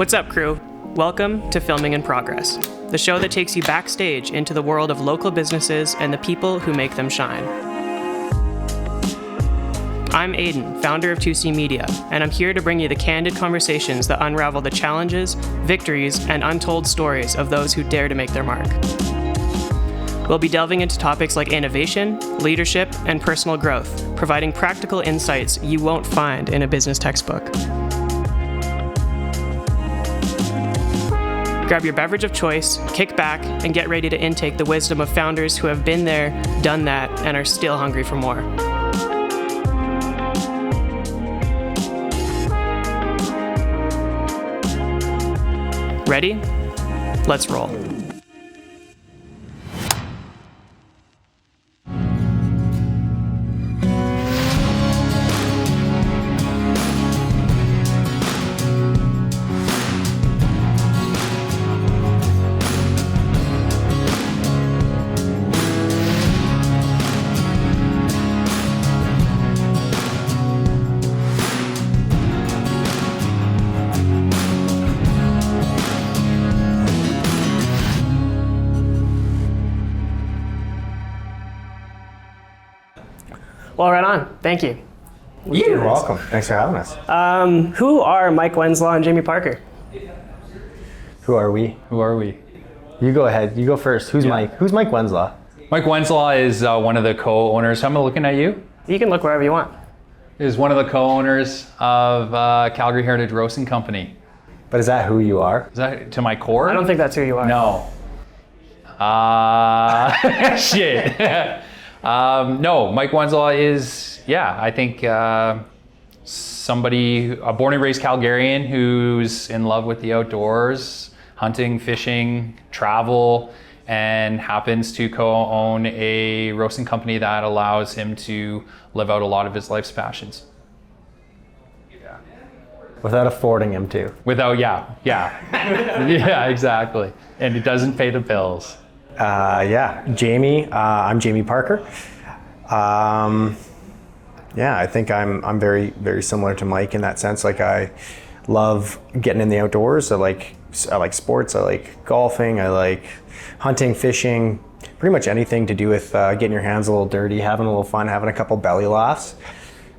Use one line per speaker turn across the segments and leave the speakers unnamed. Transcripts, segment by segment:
What's up, crew? Welcome to Filming in Progress, the show that takes you backstage into the world of local businesses and the people who make them shine. I'm Aiden, founder of 2C Media, and I'm here to bring you the candid conversations that unravel the challenges, victories, and untold stories of those who dare to make their mark. We'll be delving into topics like innovation, leadership, and personal growth, providing practical insights you won't find in a business textbook. Grab your beverage of choice, kick back, and get ready to intake the wisdom of founders who have been there, done that, and are still hungry for more. Ready? Let's roll. Well, right on. Thank you.
You're welcome. Thanks for having us.
Who are Mike Wenslaw and Jamie Parker?
Who are we? You go ahead. You go first. Who's Mike? Who's Mike Wenslaw?
Mike Wenslaw is one of the co-owners. I'm looking at you.
You can look wherever you want.
Is one of the co-owners of Calgary Heritage Roasting Company.
But is that who you are?
Is that to my core?
I don't think that's who you are.
No. Shit. No, Mike Wenslaw is, I think somebody, a born and raised Calgarian who's in love with the outdoors, hunting, fishing, travel, and happens to co-own a roasting company that allows him to live out a lot of his life's passions.
Without affording him to.
Yeah, exactly. And it doesn't pay the bills.
Jamie. I'm Jamie Parker. I think I'm very, very similar to Mike in that sense. Like, I love getting in the outdoors. I like sports. I like golfing. I like hunting, fishing, pretty much anything to do with getting your hands a little dirty, having a little fun, having a couple belly laughs.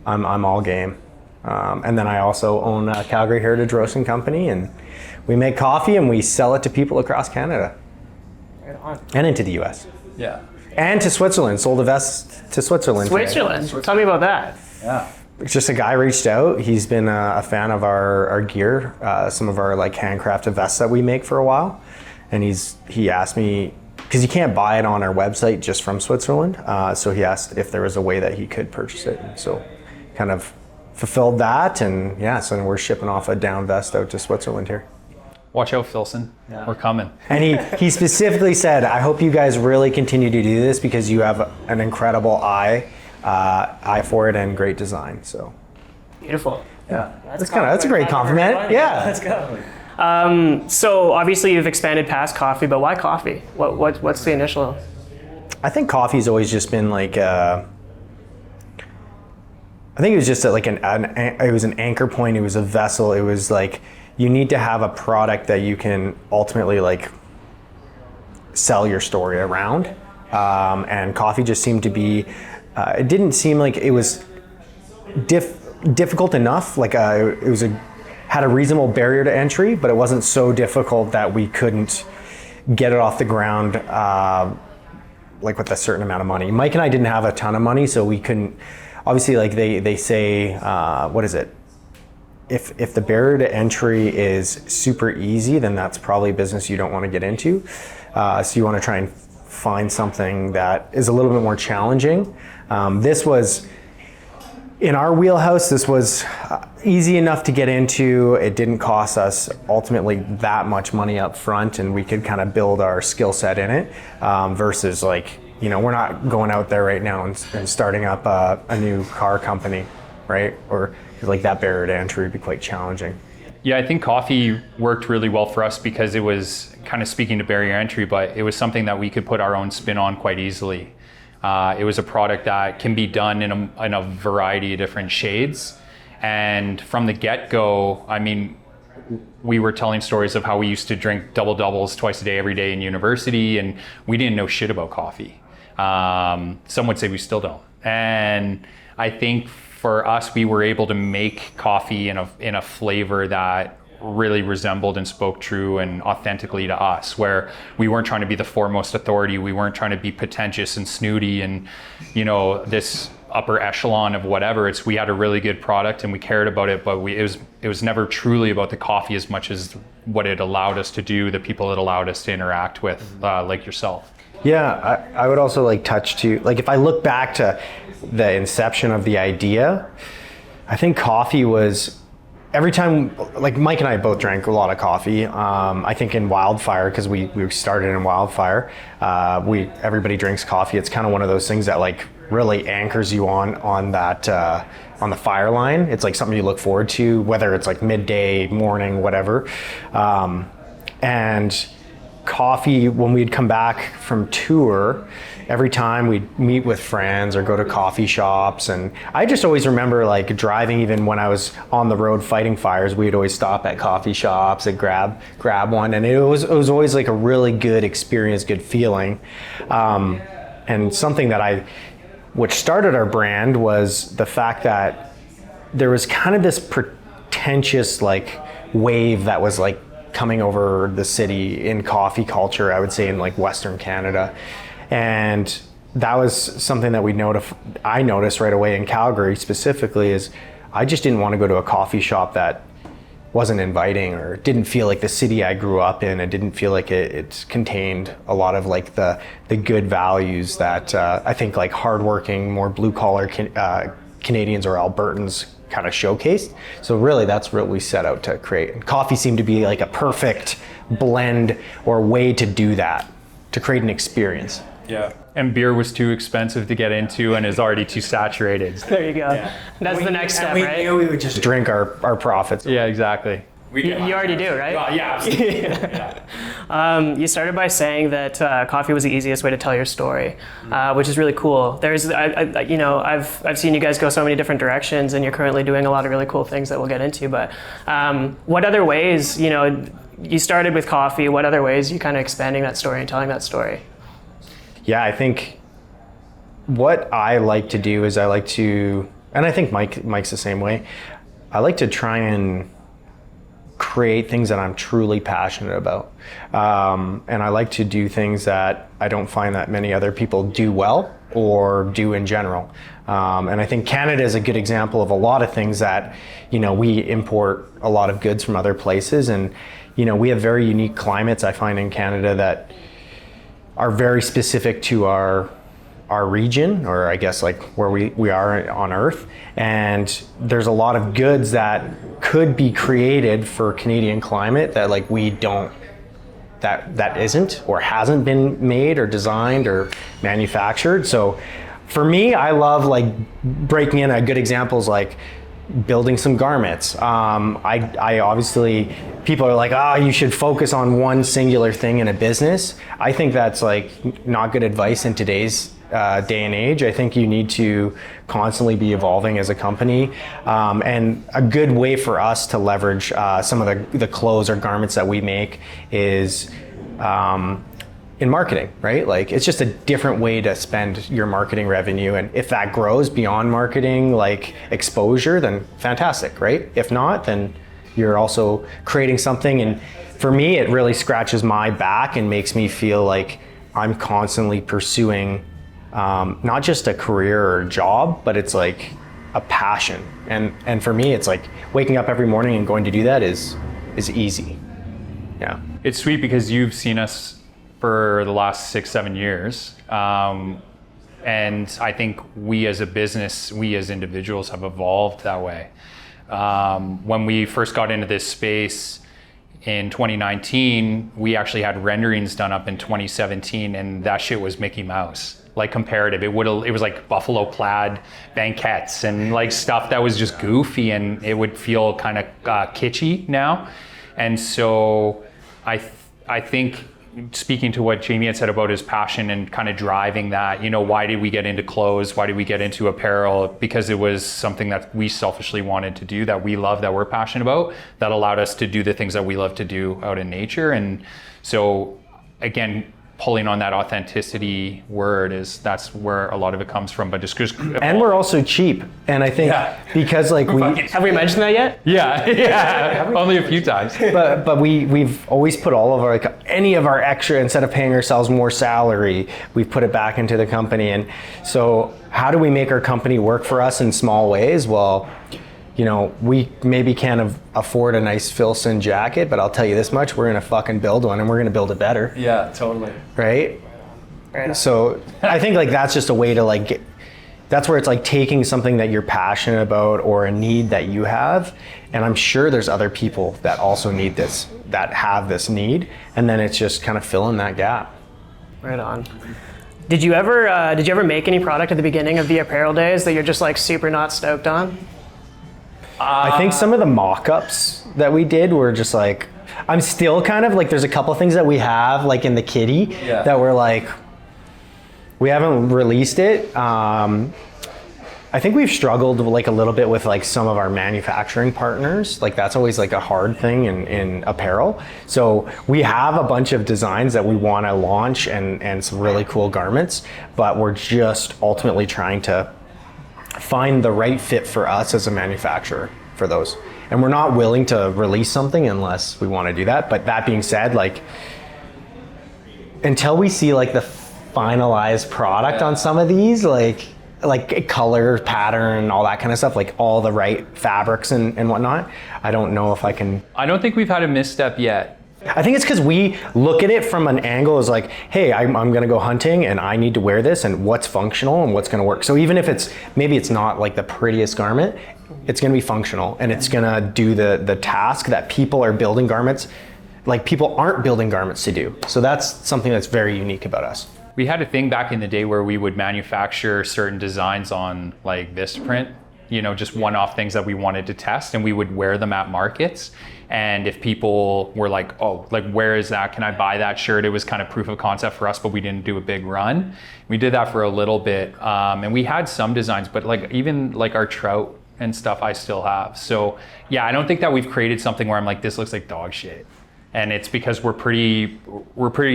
I'm all game. And then I also own a Calgary Heritage Roasting Company, and we make coffee and we sell it to people across Canada.
Right on.
And into the US.
Yeah.
And to Switzerland. Sold a vest to Switzerland.
Switzerland? Tell me about that.
Yeah.
Just a guy reached out. He's been a fan of our gear, some of our like handcrafted vests that we make for a while. And he asked me, because you can't buy it on our website just from Switzerland. So he asked if there was a way that he could purchase it. And so kind of fulfilled that. And so we're shipping off a down vest out to Switzerland here.
Watch out, Filson. Yeah. We're coming.
And he specifically said, I hope you guys really continue to do this because you have an incredible eye for it and great design. So
Beautiful.
Yeah. That's a great compliment. Yeah.
Let's go. So obviously you've expanded past coffee, but why coffee? What's the initial?
I think coffee's always just been like I think it was just like it was an anchor point. It was a vessel. It was like, you need to have a product that you can ultimately like sell your story around. And coffee just seemed to be, it didn't seem like it was difficult enough. Like had a reasonable barrier to entry, but it wasn't so difficult that we couldn't get it off the ground like with a certain amount of money. Mike and I didn't have a ton of money, so we couldn't, obviously like they say, what is it? If the barrier to entry is super easy, then that's probably a business you don't want to get into. So you want to try and find something that is a little bit more challenging. This was, in our wheelhouse, this was easy enough to get into. It didn't cost us ultimately that much money up front, and we could kind of build our skill set in it versus like, we're not going out there right now and starting up a new car company, right? Or like that barrier to entry would be quite challenging.
Yeah, I think coffee worked really well for us because it was kind of speaking to barrier entry, but it was something that we could put our own spin on quite easily. It was a product that can be done in a variety of different shades. And from the get-go, I mean, we were telling stories of how we used to drink double doubles twice a day, every day in university, and we didn't know shit about coffee. Some would say we still don't. And I think for us, we were able to make coffee in a flavor that really resembled and spoke true and authentically to us, where we weren't trying to be the foremost authority. We weren't trying to be pretentious and snooty and, this upper echelon of whatever. We had a really good product and we cared about it, but it was never truly about the coffee as much as what it allowed us to do, the people it allowed us to interact with, like yourself.
Yeah, I would also touch to, if I look back to the inception of the idea, I think coffee was, every time, Mike and I both drank a lot of coffee. I think in Wildfire, because we started in Wildfire, everybody drinks coffee. It's kind of one of those things that really anchors you on that on the fire line. It's something you look forward to, whether it's midday, morning, whatever. And coffee, when we'd come back from tour, every time we'd meet with friends or go to coffee shops, and I just always remember driving, even when I was on the road fighting fires, we'd always stop at coffee shops and grab one, and it was always a really good experience, good feeling. And something that which started our brand was the fact that there was kind of this pretentious wave that was coming over the city in coffee culture, I would say in Western Canada. And that was something that I noticed right away in Calgary specifically, is I just didn't want to go to a coffee shop that wasn't inviting or didn't feel like the city I grew up in. It didn't feel like it contained a lot of the good values that I think hardworking, more blue collar Canadians or Albertans kind of showcased. So really that's what we set out to create. And coffee seemed to be a perfect blend or way to do that, to create an experience.
Yeah. And beer was too expensive to get into and is already too saturated.
There you go. Yeah. That's the next step, right?
We knew we would just drink our profits.
Yeah, exactly.
You already do, right?
Yeah, absolutely. Yeah.
You started by saying that coffee was the easiest way to tell your story, which is really cool. I've seen you guys go so many different directions, and you're currently doing a lot of really cool things that we'll get into. But what other ways, you started with coffee? What other ways are you kind of expanding that story and telling that story?
Yeah, I think what I like to do is and I think Mike's the same way. I like to try and create things that I'm truly passionate about. And I like to do things that I don't find that many other people do well or do in general. And I think Canada is a good example of a lot of things that, we import a lot of goods from other places. And, we have very unique climates, I find, in Canada that are very specific to our region, or I guess where we are on Earth. And there's a lot of goods that could be created for Canadian climate that we don't, that isn't or hasn't been made or designed or manufactured. So for me, I love breaking in. A good example is building some garments. I obviously, people are you should focus on one singular thing in a business. I think that's not good advice in today's day and age. I think you need to constantly be evolving as a company. And a good way for us to leverage some of the clothes or garments that we make is in marketing, right? It's just a different way to spend your marketing revenue. And if that grows beyond marketing, exposure, then fantastic, right? If not, then you're also creating something. And for me, it really scratches my back and makes me feel like I'm constantly pursuing not just a career or a job, but it's a passion. And for me, it's waking up every morning and going to do that is easy. Yeah.
It's sweet because you've seen us for the last 6-7 years. And I think we as a business, we as individuals have evolved that way. When we first got into this space in 2019, we actually had renderings done up in 2017, and that shit was Mickey Mouse. Comparative, it was buffalo plaid banquettes and stuff that was just goofy, and it would feel kind of kitschy now. And so I think speaking to what Jamie had said about his passion and kind of driving that, why did we get into clothes? Why did we get into apparel? Because it was something that we selfishly wanted to do, that we love, that we're passionate about, that allowed us to do the things that we love to do out in nature. And so again, pulling on that authenticity word, that's where a lot of it comes from. But just
and we're also cheap, and I think because like
have we mentioned that yet?
Yeah, only a few times.
But we've always put all of our any of our extra, instead of paying ourselves more salary, we've put it back into the company. And so how do we make our company work for us in small ways? Well, we maybe can't afford a nice Filson jacket, but I'll tell you this much, we're gonna fucking build one, and we're gonna build it better.
Yeah, totally.
Right? So I think that's just a way to that's where it's taking something that you're passionate about or a need that you have, and I'm sure there's other people that also need this, that have this need, and then it's just kind of filling that gap.
Right on. Did you ever make any product at the beginning of the apparel days that you're just super not stoked on?
I think some of the mock-ups that we did were just I'm still kind of there's a couple things that we have in the kitty that we're we haven't released it. I think we've struggled a little bit with some of our manufacturing partners. That's always a hard thing in apparel. So we have a bunch of designs that we want to launch and some really cool garments, but we're just ultimately trying to find the right fit for us as a manufacturer for those. And we're not willing to release something unless we want to do that. But that being said, until we see the finalized product on some of these, color, pattern, all that kind of stuff, all the right fabrics and whatnot, I don't know if I can.
I don't think we've had a misstep yet.
I think it's because we look at it from an angle as hey, I'm going to go hunting and I need to wear this, and what's functional and what's going to work. So even if maybe it's not the prettiest garment, it's going to be functional and it's going to do the task that people are building garments, people aren't building garments to do. So that's something that's very unique about us.
We had a thing back in the day where we would manufacture certain designs on Vistaprint, just one-off things that we wanted to test, and we would wear them at markets. And if people were where is that? Can I buy that shirt? It was kind of proof of concept for us, but we didn't do a big run. We did that for a little bit. And we had some designs, but even our trout and stuff I still have. So yeah, I don't think that we've created something where I'm this looks like dog shit. And it's because we're pretty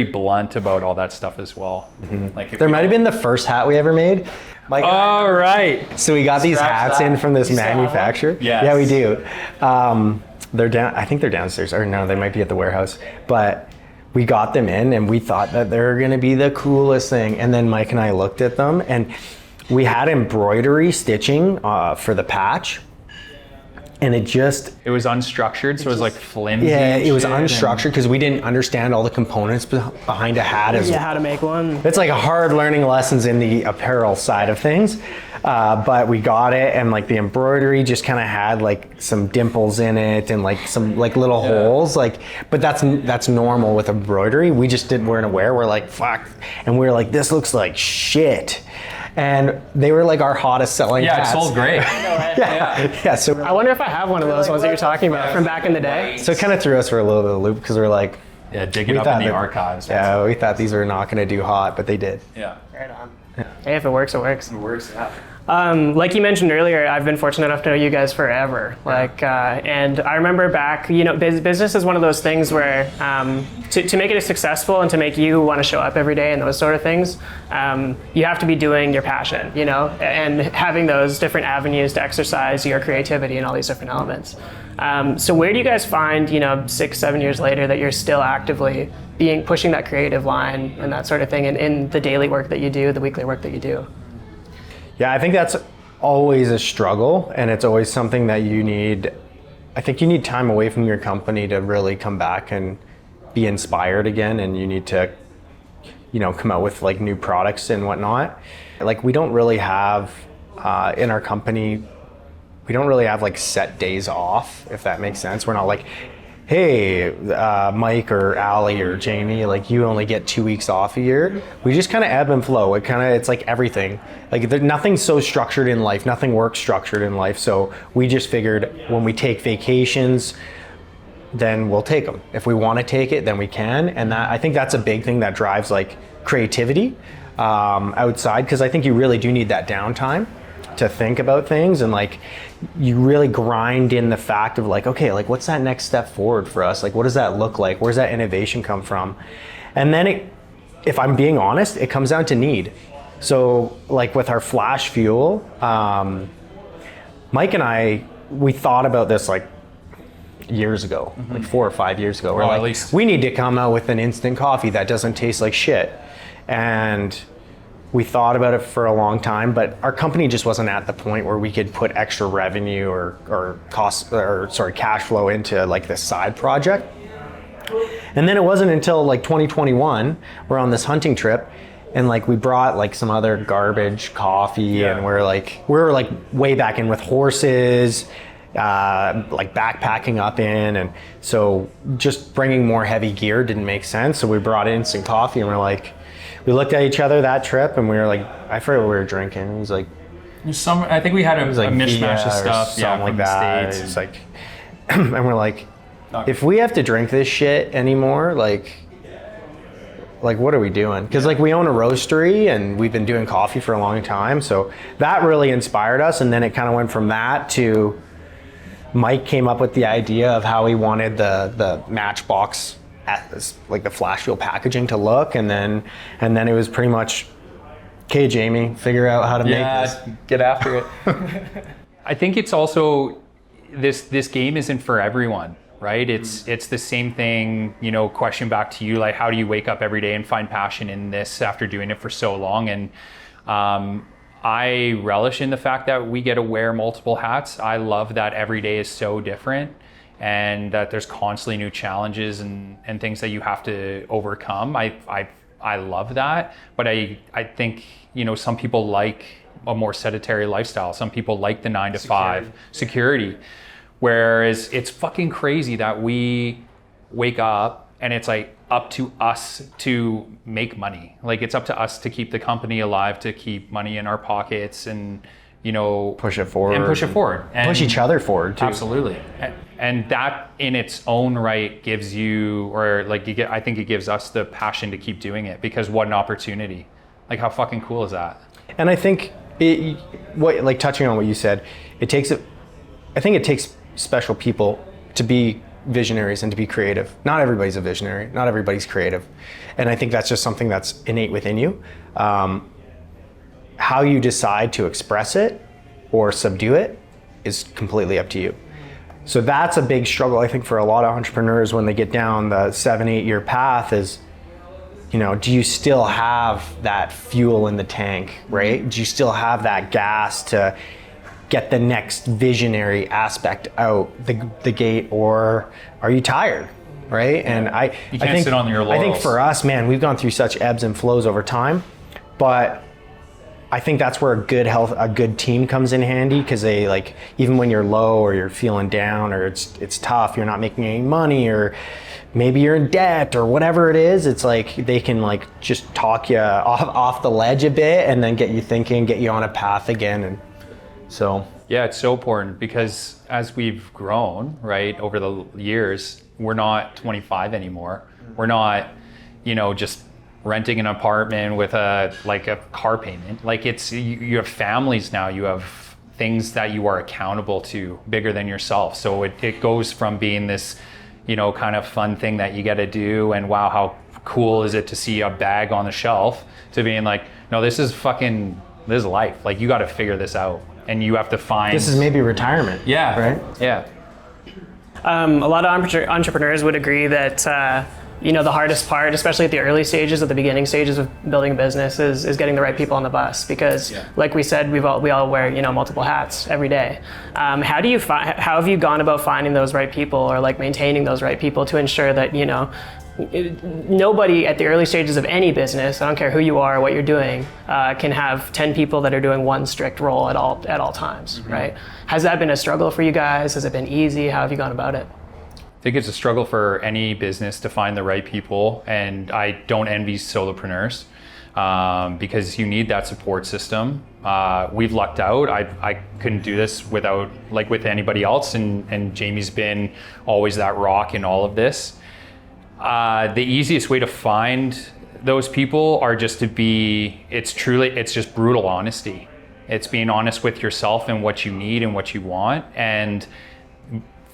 blunt about all that stuff as well. Mm-hmm.
There might have been the first hat we ever made.
All right.
So we got these hats in from this manufacturer.
Yes.
Yeah, we do. They're down. I think they're downstairs, or no, they might be at the warehouse. But we got them in, and we thought that they're going to be the coolest thing. And then Mike and I looked at them, and we had embroidery stitching for the patch. And it
was unstructured, so it was flimsy.
Yeah, it was unstructured because we didn't understand all the components behind a hat.
How to make one.
It's a hard learning lessons in the apparel side of things. But we got it, and the embroidery just kind of had some dimples in it and some little holes. But that's normal with embroidery. We just weren't aware. We're fuck, and we were this looks like shit. And they were our hottest selling hats.
Yeah, it sold great.
Yeah. So
I wonder if I have one of those ones that you're talking about from back in the day.
So it kind of threw us for a little bit of a loop because we're
digging up in the archives.
Yeah, we thought these were not going to do hot, but they did.
Yeah.
Right on. Hey, if it works, it works.
It works. Yeah.
Like you mentioned earlier, I've been fortunate enough to know you guys forever. And I remember back, business is one of those things where to make it successful and to make you want to show up every day and those sort of things, you have to be doing your passion, and having those different avenues to exercise your creativity and all these different elements. So where do you guys find, 6-7 years later, that you're still actively pushing that creative line and that sort of thing in the daily work that you do, the weekly work that you do?
Yeah, I think that's always a struggle, and it's always something that you need. I think you need time away from your company to really come back and be inspired again, and you need to, come out with new products and whatnot. We don't really have in our company, we don't really have set days off, if that makes sense. We're not hey, Mike or Allie or Jamie, you only get 2 weeks off a year. We just kind of ebb and flow. It's everything. Nothing's so structured in life. Nothing works structured in life. So we just figured when we take vacations, then we'll take them. If we want to take it, then we can. And that, I think that's a big thing that drives like creativity outside, because I think you really do need that downtime to think about things, and like you really grind in the fact of like, okay, like what's that next step forward for us? Like what does that look like? Where's that innovation come from? And then if I'm being honest, it comes down to need. So like with our flash fuel, Mike and I, we thought about this like years ago, like 4 or 5 years ago. We're
Well,
like,
at least.
we need to come out with an instant coffee that doesn't taste like shit. And we thought about it for a long time, but our company just wasn't at the point where we could put extra revenue or cash flow into like this side project. And then it wasn't until like 2021, we're on this hunting trip, and like we brought like some other garbage coffee, and we're like way back in with horses, like backpacking up in, and so just bringing more heavy gear didn't make sense. So we brought instant coffee, and we looked at each other that trip, and we were like, I forget what we were drinking. It was like
I think we had a
like
mishmash
Via
of stuff,
something like
from
that.
the States.
It's like, and we're like, if we have to drink this shit anymore, like what are we doing? Because like we own a roastery and we've been doing coffee for a long time, so that really inspired us. And then it kind of went from that to Mike came up with the idea of how he wanted the Matchbox, like the flash fuel packaging to look, and then it was pretty much, okay, Jamie, figure out how to make this.
Get after it. I think it's also this game isn't for everyone. Right? It's the same thing, question back to you, like how do you wake up every day and find passion in this after doing it for so long? And I relish in the fact that we get to wear multiple hats. I love that every day is so different and that there's constantly new challenges and things that you have to overcome. I love that, but I think, some people like a more sedentary lifestyle. Some people like the 9 to 5 security. Whereas it's fucking crazy that we wake up and it's like up to us to make money. Like it's up to us to keep the company alive, to keep money in our pockets, and
push it forward.
And
push each other forward too.
Absolutely. And that in its own right gives you, I think it gives us the passion to keep doing it, because what an opportunity. Like how fucking cool is that?
And I think touching on what you said, I think it takes special people to be visionaries and to be creative. Not everybody's a visionary. Not everybody's creative. And I think that's just something that's innate within you. How you decide to express it or subdue it is completely up to you. So that's a big struggle, I think, for a lot of entrepreneurs when they get down the 7-8 year path is, do you still have that fuel in the tank, right? Do you still have that gas to get the next visionary aspect out the gate, or are you tired, right? Yeah. And
you can't sit on your laurels.
I think for us, man, we've gone through such ebbs and flows over time, but I think that's where a good team comes in handy, because they like, even when you're low or you're feeling down or it's tough, you're not making any money, or maybe you're in debt or whatever it is, it's like they can like just talk you off the ledge a bit and then get you thinking, get you on a path again. And so
yeah, it's so important, because as we've grown, right, over the years, we're not 25 anymore. We're not, just renting an apartment with a car payment. Like you have families now, you have things that you are accountable to, bigger than yourself. So it goes from being this, kind of fun thing that you get to do, and wow, how cool is it to see a bag on the shelf, to being like, no, this is life. Like you got to figure this out. And you have to find...
This is maybe retirement.
Yeah.
Right?
Yeah.
A lot of entrepreneurs would agree that, the hardest part, especially at the early stages, at the beginning stages of building a business, is getting the right people on the bus. Because, like we said, we all wear, multiple hats every day. How have you gone about finding those right people, or like maintaining those right people to ensure that, nobody at the early stages of any business, I don't care who you are or what you're doing, can have 10 people that are doing one strict role at all times, right? Has that been a struggle for you guys? Has it been easy? How have you gone about it?
I think it's a struggle for any business to find the right people, and I don't envy solopreneurs. because you need that support system. We've lucked out. I couldn't do this without, like, with anybody else, and Jamie's been always that rock in all of this. The easiest way to find those people are just to be, it's just brutal honesty. It's being honest with yourself and what you need and what you want, and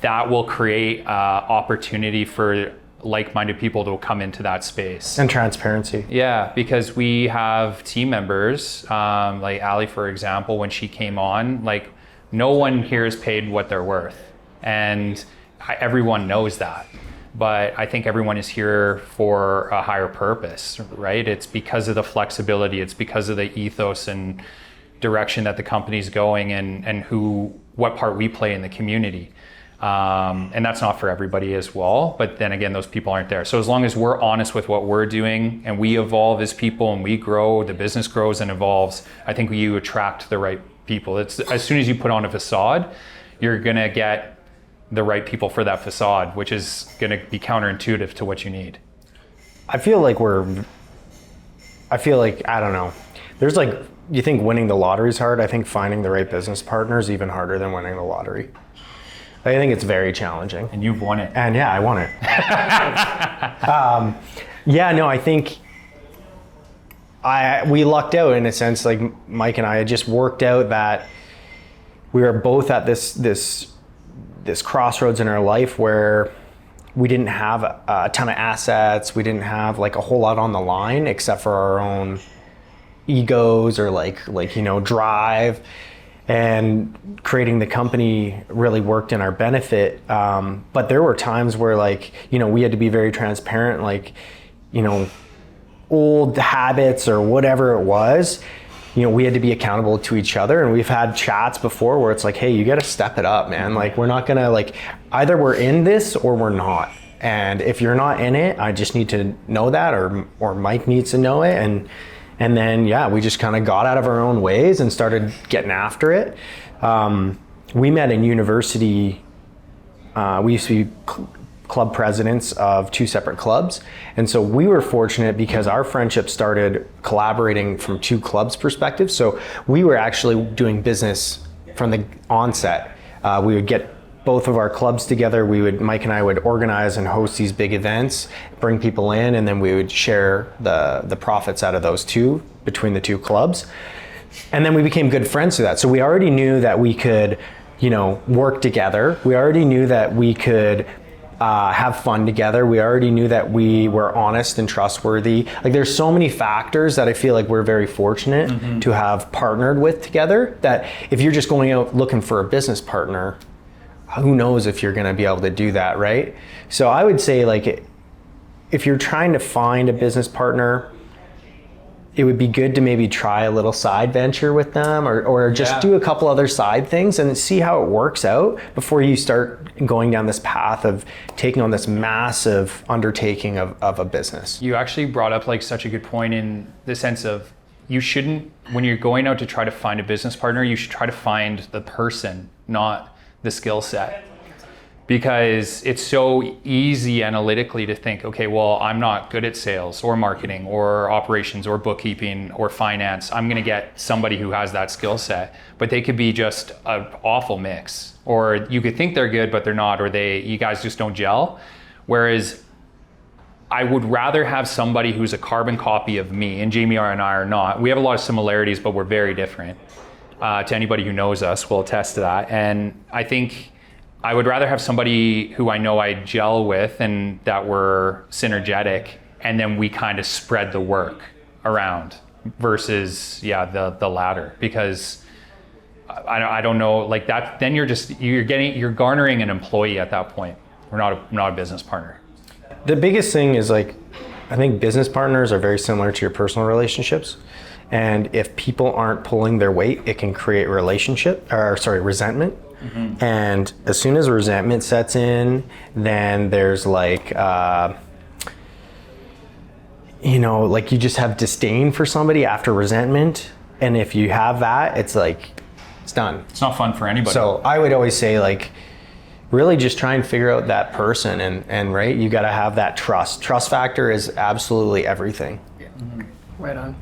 that will create opportunity for like-minded people to come into that space.
And transparency.
Yeah, because we have team members, like Ali, for example, when she came on, like, no one here is paid what they're worth. And everyone knows that. But I think everyone is here for a higher purpose, right? It's because of the flexibility, it's because of the ethos and direction that the company's going, and what part we play in the community. And that's not for everybody as well, but then again, those people aren't there. So as long as we're honest with what we're doing and we evolve as people and we grow, the business grows and evolves, I think you attract the right people. It's as soon as you put on a facade, you're gonna get the right people for that facade, which is gonna be counterintuitive to what you need.
I feel like, I don't know. There's like, you think winning the lottery is hard. I think finding the right business partner is even harder than winning the lottery. I think it's very challenging.
And you've won it.
And yeah, I won it. I think we lucked out in a sense. Like, Mike and I had just worked out that we were both at this crossroads in our life where we didn't have a ton of assets. We didn't have like a whole lot on the line except for our own egos or drive. And creating the company really worked in our benefit. But there were times where, we had to be very transparent, old habits or whatever it was, we had to be accountable to each other. And we've had chats before where it's like, hey, you got to step it up, man. Like, we're not gonna, either we're in this or we're not. And if you're not in it, I just need to know that, or Mike needs to know it. And then, we just kind of got out of our own ways and started getting after it. We met in university. We used to be club presidents of two separate clubs. And so we were fortunate because our friendship started collaborating from two clubs' perspectives. So we were actually doing business from the onset. We would get both of our clubs together. Mike and I would organize and host these big events, bring people in, and then we would share the profits out of those two between the two clubs. And then we became good friends through that. So we already knew that we could, work together. We already knew that we could have fun together. We already knew that we were honest and trustworthy. Like, there's so many factors that I feel like we're very fortunate to have partnered with together, that if you're just going out looking for a business partner, who knows if you're going to be able to do that, right? So I would say, if you're trying to find a business partner, it would be good to maybe try a little side venture with them, or just do a couple other side things and see how it works out before you start going down this path of taking on this massive undertaking of a business.
You actually brought up such a good point in the sense of, you shouldn't, when you're going out to try to find a business partner, you should try to find the person, not the skill set. Because it's so easy analytically to think, okay, well, I'm not good at sales or marketing or operations or bookkeeping or finance. I'm going to get somebody who has that skill set, but they could be just an awful mix, or you could think they're good, but they're not, or you guys just don't gel. Whereas I would rather have somebody who's a carbon copy of me, and Jamie and I are not. We have a lot of similarities, but we're very different. To anybody who knows us will attest to that. And I think I would rather have somebody who I know I gel with and that we're synergetic, and then we kind of spread the work around, versus the latter. Because I don't know, that, then you're garnering an employee at that point. We're not a business partner.
The biggest thing is, I think business partners are very similar to your personal relationships. And if people aren't pulling their weight, it can create resentment. Mm-hmm. And as soon as resentment sets in, then there's you just have disdain for somebody after resentment. And if you have that, it's done.
It's not fun for anybody.
So I would always say, really just try and figure out that person, and right, you got to have that trust. Trust factor is absolutely everything.
Yeah. Mm-hmm. Right on.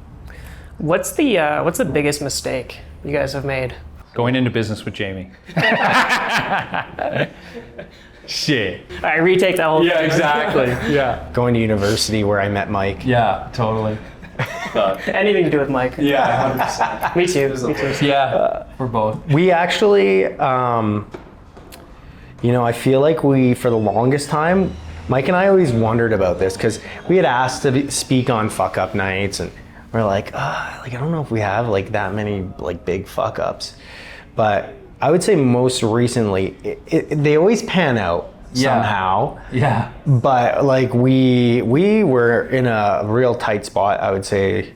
What's the biggest mistake you guys have made?
Going into business with Jamie. Shit.
I retake that whole thing.
Exactly. Yeah.
Going to university where I met Mike.
Yeah, totally.
Anything to do with Mike.
Yeah, 100%.
Me too. Me too.
Yeah, we're both.
We actually, I feel like for the longest time, Mike and I always wondered about this because we had asked to speak on fuck up nights, and we're like, I don't know if we have like that many like big fuck ups, but I would say most recently, they always pan out somehow.
Yeah.
But like we were in a real tight spot, I would say,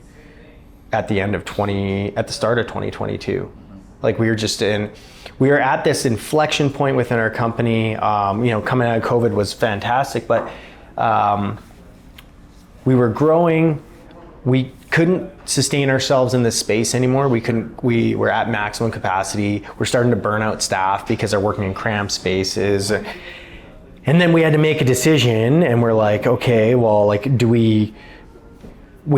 at the start of 2022. Like we were at this inflection point within our company. Coming out of COVID was fantastic, but we were growing. We couldn't sustain ourselves in this space anymore. We were at maximum capacity. We're starting to burn out staff because they're working in cramped spaces. And then we had to make a decision, and we're like, okay, well, like, we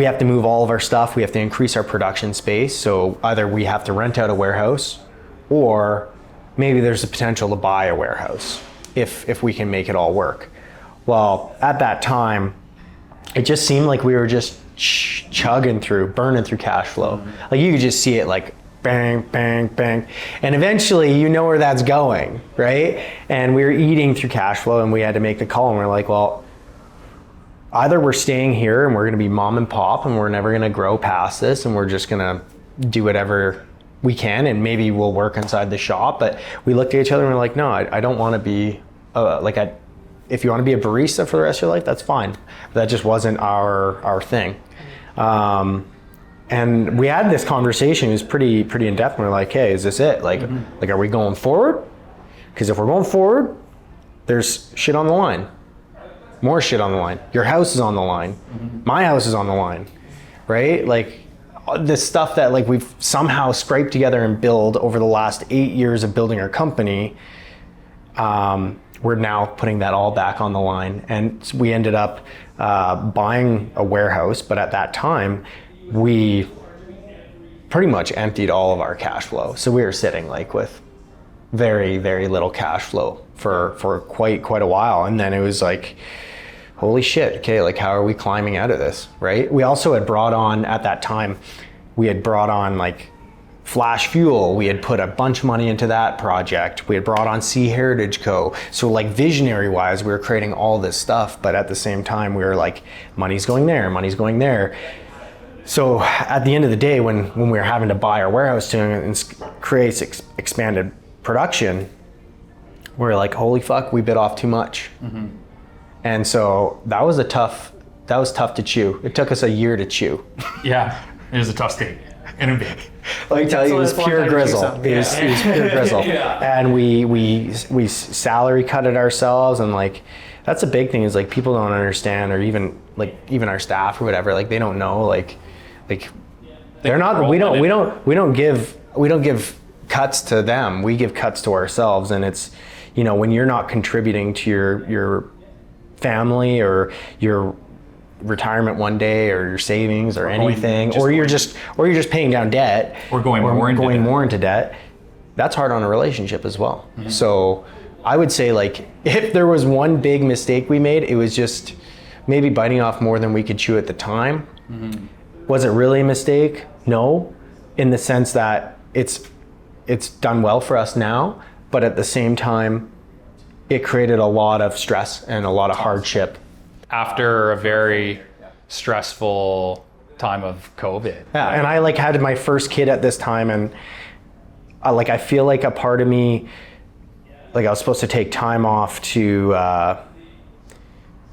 have to move all of our stuff. We have to increase our production space. So either we have to rent out a warehouse, or maybe there's a potential to buy a warehouse if we can make it all work. Well, at that time, it just seemed like we were just burning through cash flow. Like you could just see it like bang, bang, bang. And eventually you know where that's going, right? And we were eating through cash flow, and we had to make the call, and we're like, well, either we're staying here and we're gonna be mom and pop and we're never gonna grow past this, and we're just gonna do whatever we can, and maybe we'll work inside the shop. But we looked at each other and we're like, no, I don't wanna be if you wanna be a barista for the rest of your life, that's fine. But that just wasn't our thing. And we had this conversation. It was pretty in depth. And we're like, hey, is this it? Like, are we going forward? Because if we're going forward, there's shit on the line. More shit on the line. Your house is on the line. My house is on the line, right? Like this stuff that like we've somehow scraped together and built over the last 8 years of building our company. We're now putting that all back on the line. And we ended up buying a warehouse, but at that time, we pretty much emptied all of our cash flow. So we were sitting like with very, very little cash flow for quite a while. And then it was like, holy shit, okay, like how are we climbing out of this, right? We also had brought on, at that time, like Flash Fuel. We had put a bunch of money into that project. We had brought on Sea Heritage Co. So like visionary wise, we were creating all this stuff, but at the same time, we were like, money's going there, money's going there. So at the end of the day, when we were having to buy our warehouse to create expanded production, we were like, holy fuck, we bit off too much. And so that was tough to chew. It took us a year to chew.
Yeah, it was a tough state. And a big.
Let me tell you, it was pure grizzle. It was pure grizzle.
Yeah.
And we salary cut it ourselves, and like that's a big thing is like people don't understand, or even our staff or whatever, like they don't know like they're not we don't give cuts to them. We give cuts to ourselves, and it's when you're not contributing to your family or your retirement one day or your savings or anything, or you're just paying down debt
or going more
into debt, that's hard on a relationship as well. So I would say like if there was one big mistake we made, it was just maybe biting off more than we could chew at the time. Was it really a mistake? No, in the sense that it's done well for us now, but at the same time it created a lot of stress and a lot of hardship.
After a very stressful time of COVID.
Yeah, and I like had my first kid at this time, and I feel like a part of me, like I was supposed to take time off to,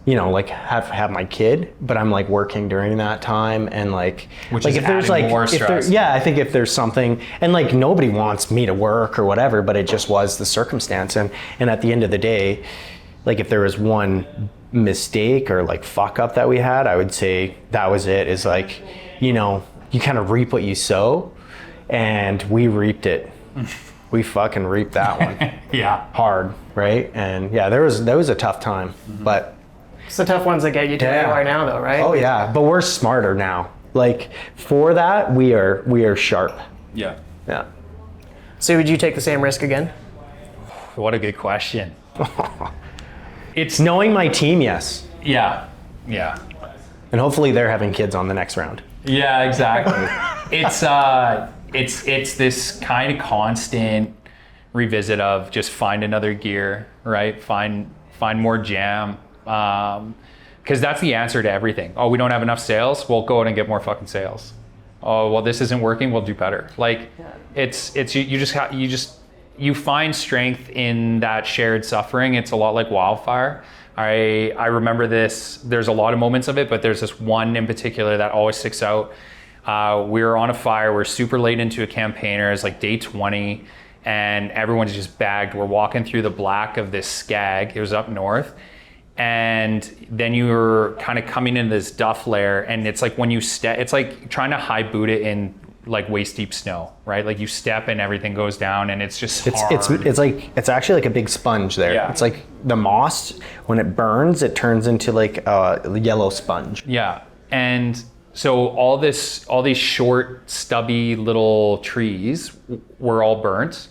like have my kid, but I'm like working during that time, and like,
which
like
is
if there's like
more stress.
I think if there's something, and like nobody wants me to work or whatever, but it just was the circumstance, and at the end of the day, like if there was one mistake or like fuck up that we had, I would say that was it. Is like, you kind of reap what you sow, and we reaped it. We fucking reaped that one.
Yeah,
hard, right? And yeah, that was a tough time, but
it's the tough ones that get you to where you are now, though, right?
Oh yeah, but we're smarter now. Like for that, we are sharp.
Yeah.
Yeah.
So would you take the same risk again?
What a good question.
It's knowing my team, yes.
Yeah.
And hopefully they're having kids on the next round.
Yeah, exactly. It's this kind of constant revisit of just find another gear, right? Find more jam. Because that's the answer to everything. Oh, we don't have enough sales? Well, go out and get more fucking sales. Oh, well, this isn't working, we'll do better. Like, you find strength in that shared suffering. It's a lot like wildfire. I remember this, there's a lot of moments of it, but there's this one in particular that always sticks out. We were on a fire, we're super late into a campaigner, it's like day 20, and everyone's just bagged. We're walking through the black of this skag, it was up north, and then you were kind of coming into this duff layer, and it's like when you step, it's like trying to high boot it in like waist deep snow, right? Like you step and everything goes down, and it's just hard.
It's actually like a big sponge there.
Yeah.
It's like the moss, when it burns, it turns into like a yellow sponge.
Yeah, and so all these short, stubby little trees were all burnt.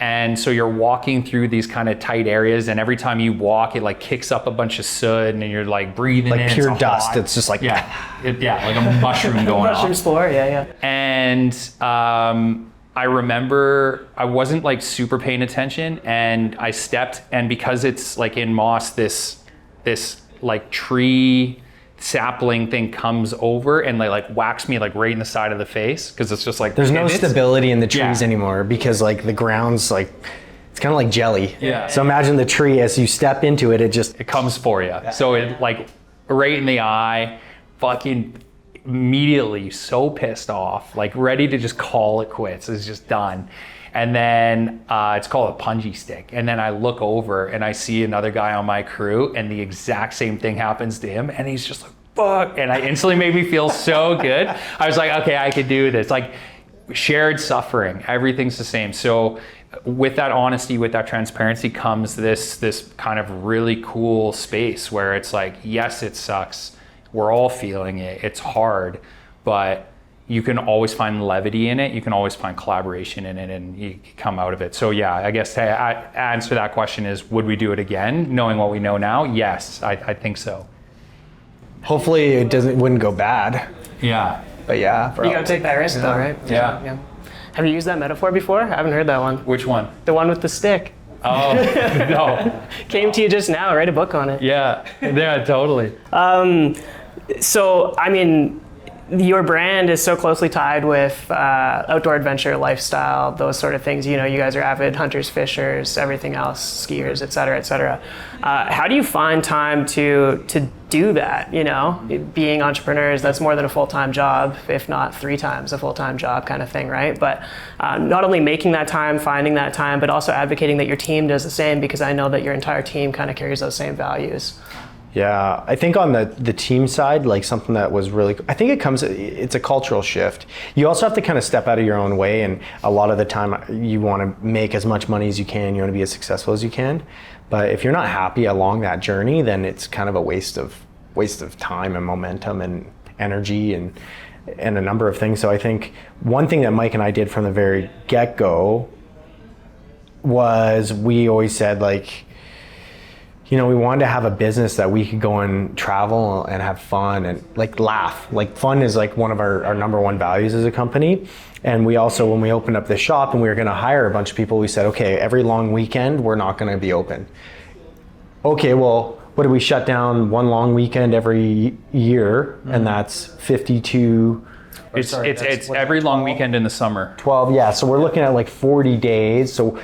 And so you're walking through these kind of tight areas, and every time you walk, it like kicks up a bunch of soot, and you're like breathing
like
in
pure
it's
dust.
hot.
It's just like
like a mushroom going
Mushroom
off.
spore, yeah.
And I remember I wasn't like super paying attention, and I stepped, and because it's like in moss, this like tree sapling thing comes over and they like whacks me like right in the side of the face, because it's just like
there's no stability in the trees
Yeah.
anymore, because like the ground's like, it's kind of like jelly.
Yeah.
So imagine the tree, as you step into it,
it comes for you. So it like right in the eye, fucking immediately so pissed off, like ready to just call it quits. It's just done. And then it's called a punji stick. And then I look over and I see another guy on my crew, and the exact same thing happens to him. And he's just like, fuck. And I instantly made me feel so good. I was like, okay, I could do this. Like shared suffering, everything's the same. So with that honesty, with that transparency comes this kind of really cool space where it's like, yes, it sucks. We're all feeling it. It's hard, but you can always find levity in it. You can always find collaboration in it, and you come out of it. So yeah, I guess to answer that question is, would we do it again? Knowing what we know now, yes, I think so.
hopefully it wouldn't go bad.
Yeah.
But yeah.
You gotta take that risk though, right?
Yeah.
Have you used that metaphor before? I haven't heard that one.
Which one?
The one with the stick.
Oh, no.
Came to you just now. Write a book on it.
Yeah, totally.
So, I mean, your brand is so closely tied with outdoor adventure, lifestyle, those sort of things. You know, you guys are avid hunters, fishers, everything else, skiers, et cetera, et cetera. How do you find time to do that? You know, being entrepreneurs, that's more than a full-time job, if not 3 times a full-time job kind of thing, right? But not only making that time, finding that time, but also advocating that your team does the same, because I know that your entire team kind of carries those same values.
Yeah, I think on the team side, like something that was really, I think it's a cultural shift. You also have to kind of step out of your own way, and a lot of the time you want to make as much money as you can, you want to be as successful as you can. But if you're not happy along that journey, then it's kind of a waste of time and momentum and energy and a number of things. So I think one thing that Mike and I did from the very get-go was we always said, like, you know, we wanted to have a business that we could go and travel and have fun and like laugh. Like fun is like one of our number one values as a company. And we also, when we opened up the shop and we were going to hire a bunch of people, we said, okay, every long weekend, we're not going to be open. Okay, well, what do we shut down one long weekend every year? Mm-hmm. And that's 52.
It's every long weekend in the summer.
12, yeah. So we're looking at like 40 days. So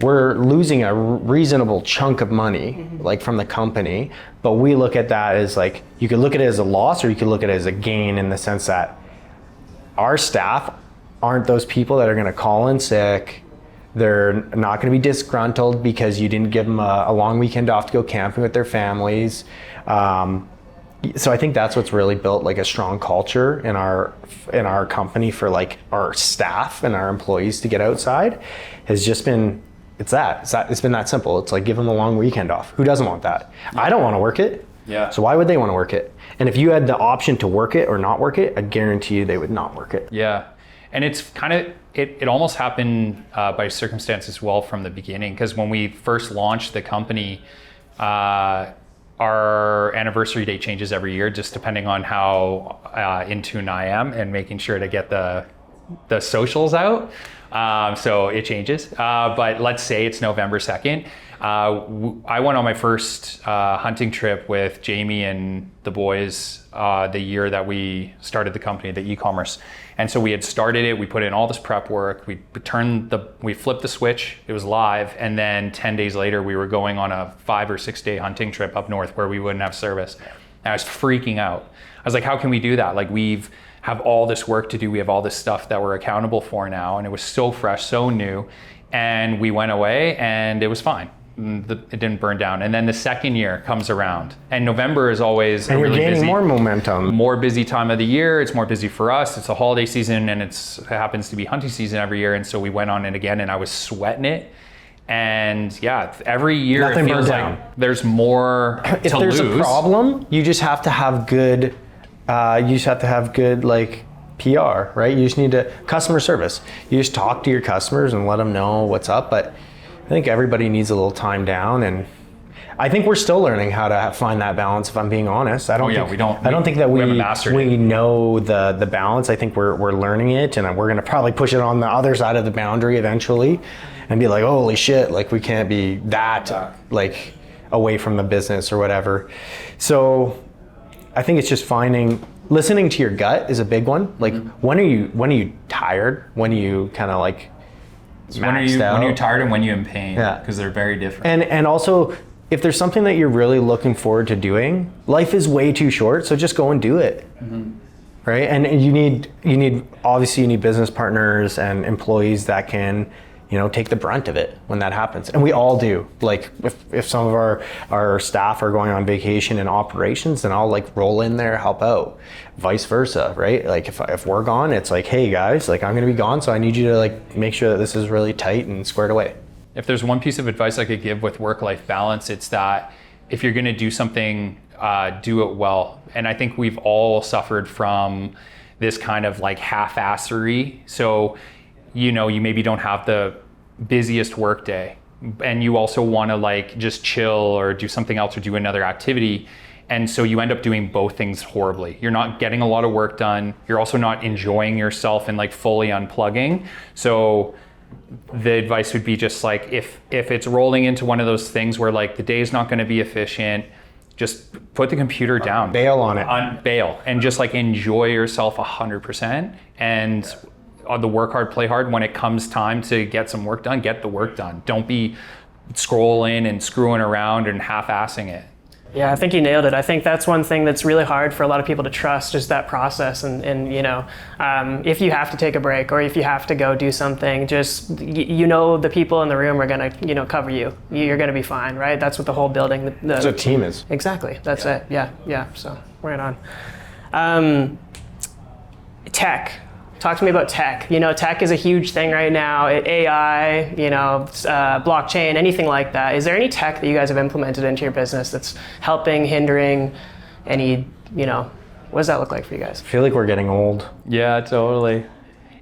we're losing a reasonable chunk of money, like from the company, but we look at that as like, you could look at it as a loss or you could look at it as a gain, in the sense that our staff aren't those people that are gonna call in sick. They're not gonna be disgruntled because you didn't give them a long weekend off to go camping with their families. So I think that's what's really built like a strong culture in our company for like our staff and our employees to get outside, has just been, it's been that simple. It's like, give them a long weekend off. Who doesn't want that? I don't want to work it.
Yeah.
So why would they want to work it? And if you had the option to work it or not work it, I guarantee you they would not work it.
Yeah. And it's kind of, it almost happened by circumstance as well from the beginning, because when we first launched the company, our anniversary date changes every year, just depending on how in tune I am and making sure to get the socials out. So it changes. But let's say it's November 2nd. I went on my first hunting trip with Jamie and the boys the year that we started the company, the e-commerce. And so we had started it, we put in all this prep work, we flipped the switch, it was live, and then 10 days later we were going on a 5 or 6 day hunting trip up north where we wouldn't have service. And I was freaking out. I was like, how can we do that? Like, have all this work to do, we have all this stuff that we're accountable for now, and it was so fresh, so new, and we went away and it was fine. It didn't burn down. And then the second year comes around, and November is always
and
a really
you're gaining
busy,
more momentum.
more busy time of the year. It's more busy for us. It's a holiday season, and it happens to be hunting season every year. And so we went on it again, and I was sweating it. And yeah, every year
Nothing
it feels
burned
like
down.
there's more to lose.
If there's a problem, you just have to have good. Like PR, right? You just need customer service. You just talk to your customers and let them know what's up. But I think everybody needs a little time down, and I think we're still learning how to find that balance. If I'm being honest, I don't think that we
haven't mastered it.
know the balance. I think we're learning it, and we're gonna probably push it on the other side of the boundary eventually, and be like, holy shit, like we can't be that like away from the business or whatever. So I think it's just listening to your gut is a big one. Like when are you tired? When are you kind of like maxed out?
When are you tired and when you're in pain?
Yeah.
Because they're very different.
And also, if there's something that you're really looking forward to doing, life is way too short, so just go and do it. Right? And you need business partners and employees that can, take the brunt of it when that happens. And we all do. Like if some of our staff are going on vacation in operations, then I'll like roll in there, help out. Vice versa, right? Like if we're gone, it's like, hey guys, like I'm gonna be gone, so I need you to like make sure that this is really tight and squared away.
If there's one piece of advice I could give with work-life balance, it's that if you're gonna do something, do it well. And I think we've all suffered from this kind of like half-assery. So, you maybe don't have the busiest work day, and you also want to like just chill or do something else or do another activity. And so you end up doing both things horribly. You're not getting a lot of work done. You're also not enjoying yourself and like fully unplugging. So the advice would be just like, if it's rolling into one of those things where like the day's not going to be efficient, just put the computer down.
Bail on it.
Bail and just like enjoy yourself 100%. And the work hard, play hard. When it comes time to get some work done, get the work done. Don't be scrolling and screwing around and half-assing it.
Yeah, I think you nailed it. I think that's one thing that's really hard for a lot of people to trust, is that process. And if you have to take a break or if you have to go do something, just, the people in the room are going to, cover you. You're going to be fine, right? That's what the whole building.
That's what a team is.
Exactly. That's it. Yeah. So right on. Tech. Talk to me about tech. Tech is a huge thing right now. AI, blockchain, anything like that. Is there any tech that you guys have implemented into your business that's helping, hindering, any, what does that look like for you guys?
I feel like we're getting old.
Yeah, totally.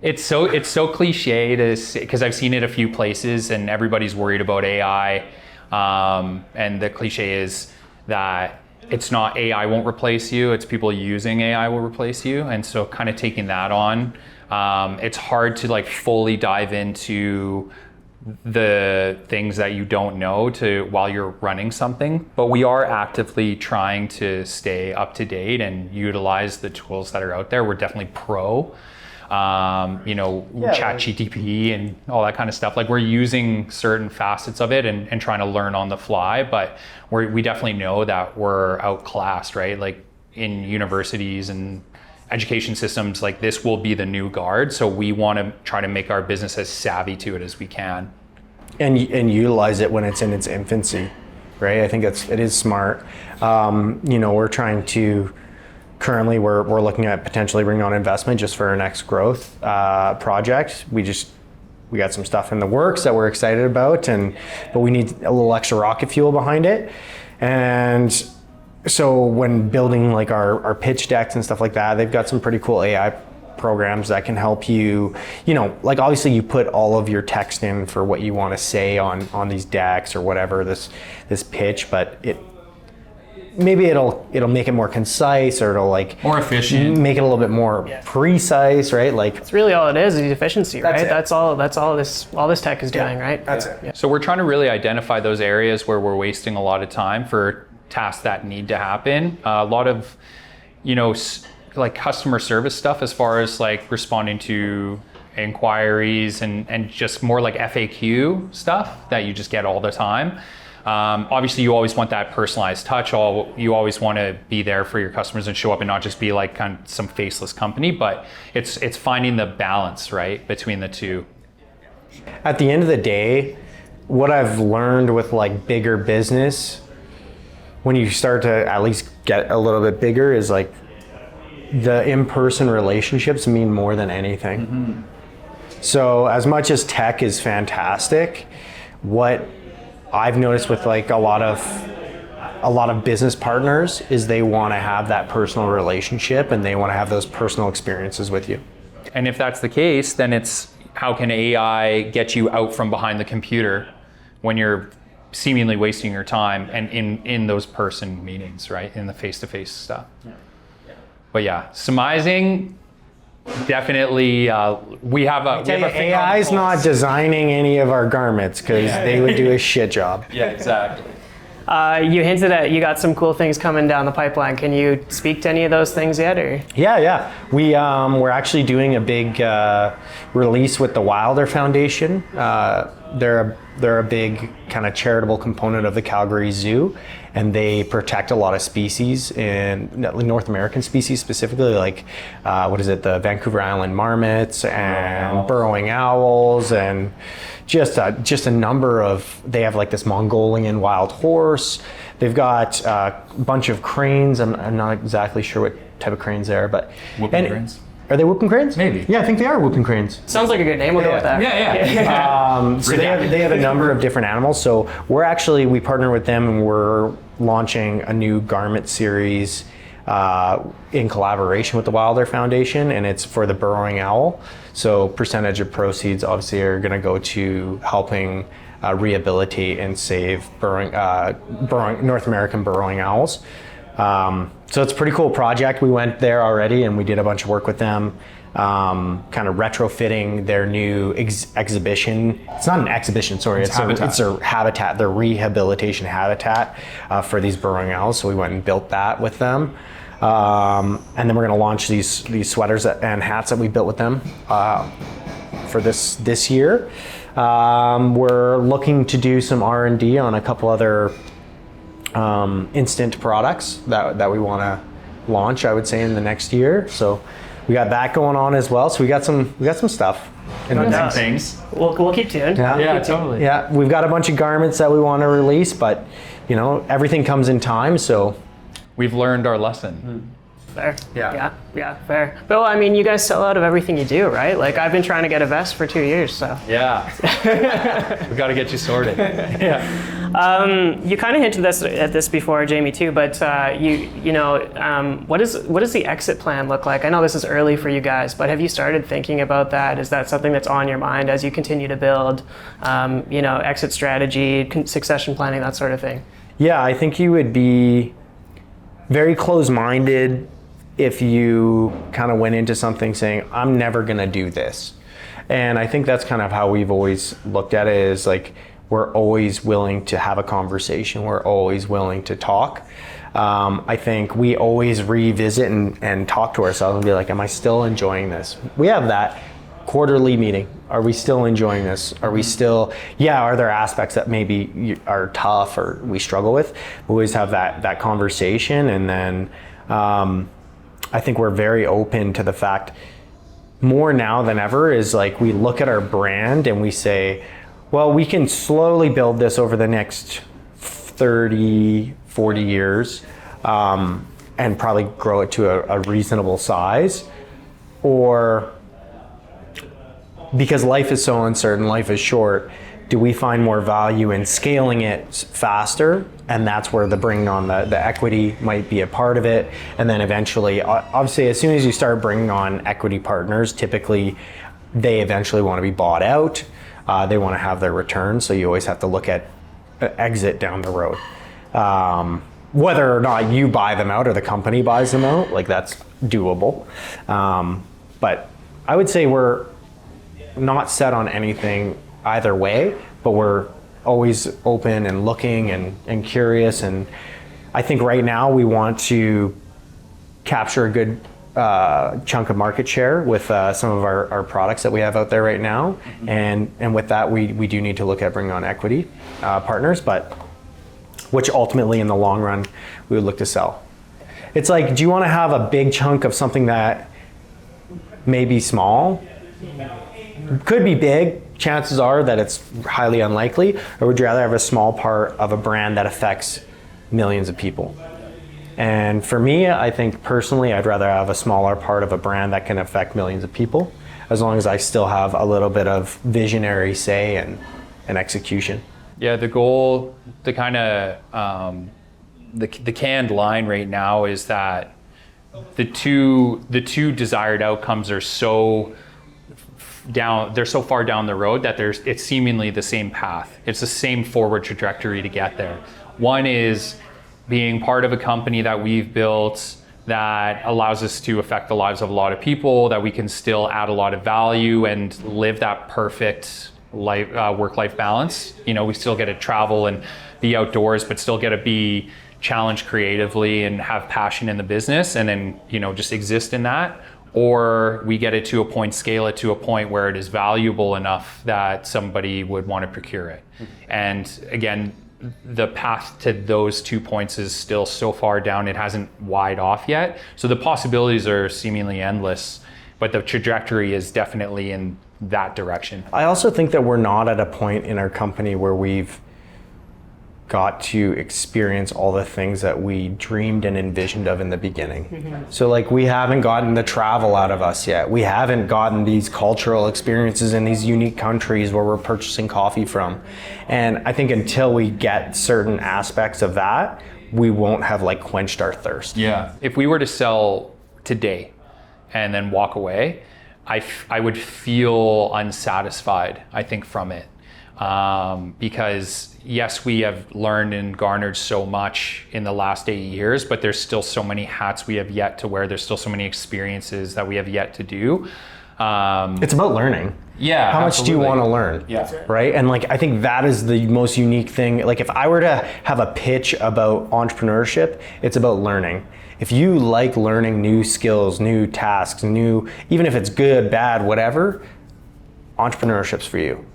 It's so cliche to say, because I've seen it a few places and everybody's worried about AI. And the cliche is that it's not AI won't replace you, it's people using AI will replace you. And so kind of taking that on, it's hard to like fully dive into the things that you don't know while you're running something. But we are actively trying to stay up to date and utilize the tools that are out there. We're definitely pro. ChatGPT and all that kind of stuff. Like we're using certain facets of it and trying to learn on the fly, but we definitely know that we're outclassed, right? Like in universities and education systems, like this will be the new guard. So we want to try to make our business as savvy to it as we can.
And utilize it when it's in its infancy, right? I think it is smart. We're trying to, currently we're looking at potentially bringing on investment just for our next growth project. We got some stuff in the works that we're excited about, but we need a little extra rocket fuel behind it. And so when building like our pitch decks and stuff like that, they've got some pretty cool AI programs that can help you, like obviously you put all of your text in for what you want to say on these decks or whatever, this pitch, but it'll make it more concise, or it'll like
more efficient,
make it a little bit more precise, right? Like
it's really all it is efficiency, right?
That's
all this tech is doing, right?
That's it.
Yeah.
So we're trying to really identify those areas where we're wasting a lot of time for tasks that need to happen. A lot of, like customer service stuff, as far as like responding to inquiries and just more like FAQ stuff that you just get all the time. Obviously, you always want that personalized touch. You always want to be there for your customers and show up and not just be like kind of some faceless company. But it's finding the balance, right, between the two.
At the end of the day, what I've learned with like bigger business, when you start to at least get a little bit bigger, is like the in-person relationships mean more than anything. Mm-hmm. So as much as tech is fantastic, what I've noticed with like a lot of business partners is they want to have that personal relationship, and they want to have those personal experiences with you.
And if that's the case, then it's how can AI get you out from behind the computer when you're seemingly wasting your time, and in those person meetings, right? In the face-to-face stuff. Yeah. But yeah, surmising, definitely, we have a
AI is not designing any of our garments, because they would do a shit job.
Yeah, exactly.
You hinted at you got some cool things coming down the pipeline. Can you speak to any of those things yet, or?
Yeah. We're actually doing a big release with the Wilder Foundation. They're a big kind of charitable component of the Calgary Zoo, and they protect a lot of species, in North American species specifically, like the Vancouver Island marmots and burrowing owls, and just a number of. They have like this Mongolian wild horse. They've got a bunch of cranes. I'm not exactly sure what type of cranes they are, but
whooping cranes.
Are they whooping cranes?
Maybe.
Yeah, I think they are whooping cranes.
Sounds like a good name. We'll go with that.
Yeah.
So they have a number of different animals. So we partner with them, and we're launching a new garment series in collaboration with the Wilder Foundation, and it's for the burrowing owl. So percentage of proceeds obviously are going to go to helping rehabilitate and save North American burrowing owls. So it's a pretty cool project. We went there already, and we did a bunch of work with them, kind of retrofitting their new exhibition. It's not an exhibition, sorry. It's a habitat, their rehabilitation habitat for these burrowing owls. So we went and built that with them. And then we're going to launch these sweaters and hats that we built with them for this year. We're looking to do some R&D on a couple other instant products that we want to launch, I would say, in the next year. So we got that going on as well. So we got some stuff.
Some things.
We'll keep tuned.
Yeah, totally.
Yeah, we've got a bunch of garments that we want to release, but everything comes in time. So
we've learned our lesson.
Fair. Yeah, fair. But I mean, you guys sell out of everything you do, right? Like, I've been trying to get a vest for 2 years, so.
Yeah. We got to get you sorted.
Yeah. You kind of hinted at this before, Jamie, too. But what does the exit plan look like? I know this is early for you guys, but have you started thinking about that? Is that something that's on your mind as you continue to build? Exit strategy, succession planning, that sort of thing.
Yeah, I think you would be very close-minded if you kind of went into something saying, I'm never going to do this. And I think that's kind of how we've always looked at it, is like, we're always willing to have a conversation. We're always willing to talk. I think we always revisit and talk to ourselves and be like, am I still enjoying this? We have that quarterly meeting. Are we still enjoying this? Are we still, are there aspects that maybe are tough or we struggle with? We always have that conversation. And then I think we're very open to the fact, more now than ever, is like, we look at our brand and we say, well, we can slowly build this over the next 30, 40 years and probably grow it to a reasonable size. Or, because life is so uncertain, life is short, do we find more value in scaling it faster and that's where the bringing on the equity might be a part of it. And then eventually, obviously, as soon as you start bringing on equity partners, typically they eventually want to be bought out. They want to have their return, so you always have to look at exit down the road. Whether or not you buy them out or the company buys them out, like that's doable. But I would say we're not set on anything either way, but we're always open and looking and curious. And I think right now we want to capture a good chunk of market share with some of our products that we have out there right now. And with that, we do need to look at bringing on equity partners, but which ultimately in the long run, we would look to sell. It's like, do you want to have a big chunk of something that may be small? Could be big. Chances are that it's highly unlikely. Or would you rather have a small part of a brand that affects millions of people? And for me, I think personally, I'd rather have a smaller part of a brand that can affect millions of people, as long as I still have a little bit of visionary say and execution.
Yeah, the goal, the kind of the canned line right now is that the two desired outcomes are so they're so far down the road that it's seemingly the same path. It's the same forward trajectory to get there. One is being part of a company that we've built that allows us to affect the lives of a lot of people, that we can still add a lot of value and live that perfect life, work-life balance. You know, we still get to travel and be outdoors, but still get to be challenged creatively and have passion in the business, and then, you know, just exist in that. Or we get it to a point, scale it to a point where it is valuable enough that somebody would want to procure it. And again, the path to those 2 points is still so far down, it hasn't wide off yet. So the possibilities are seemingly endless, but the trajectory is definitely in that direction.
I also think that we're not at a point in our company where we've got to experience all the things that we dreamed and envisioned of in the beginning. So like, we haven't gotten the travel out of us yet. We haven't gotten these cultural experiences in these unique countries where we're purchasing coffee from. And I think until we get certain aspects of that, we won't have like quenched our thirst.
Yeah. If we were to sell today and then walk away, I would feel unsatisfied, I think, from it. Because yes, we have learned and garnered so much in the last 8 years, but there's still so many hats we have yet to wear. There's still so many experiences that we have yet to do.
It's about learning.
Yeah.
How much do you want to learn?
Yeah.
Right? And like, I think that is the most unique thing. Like, if I were to have a pitch about entrepreneurship, it's about learning. If you like learning new skills, new tasks, even if it's good, bad, whatever, entrepreneurship's for you.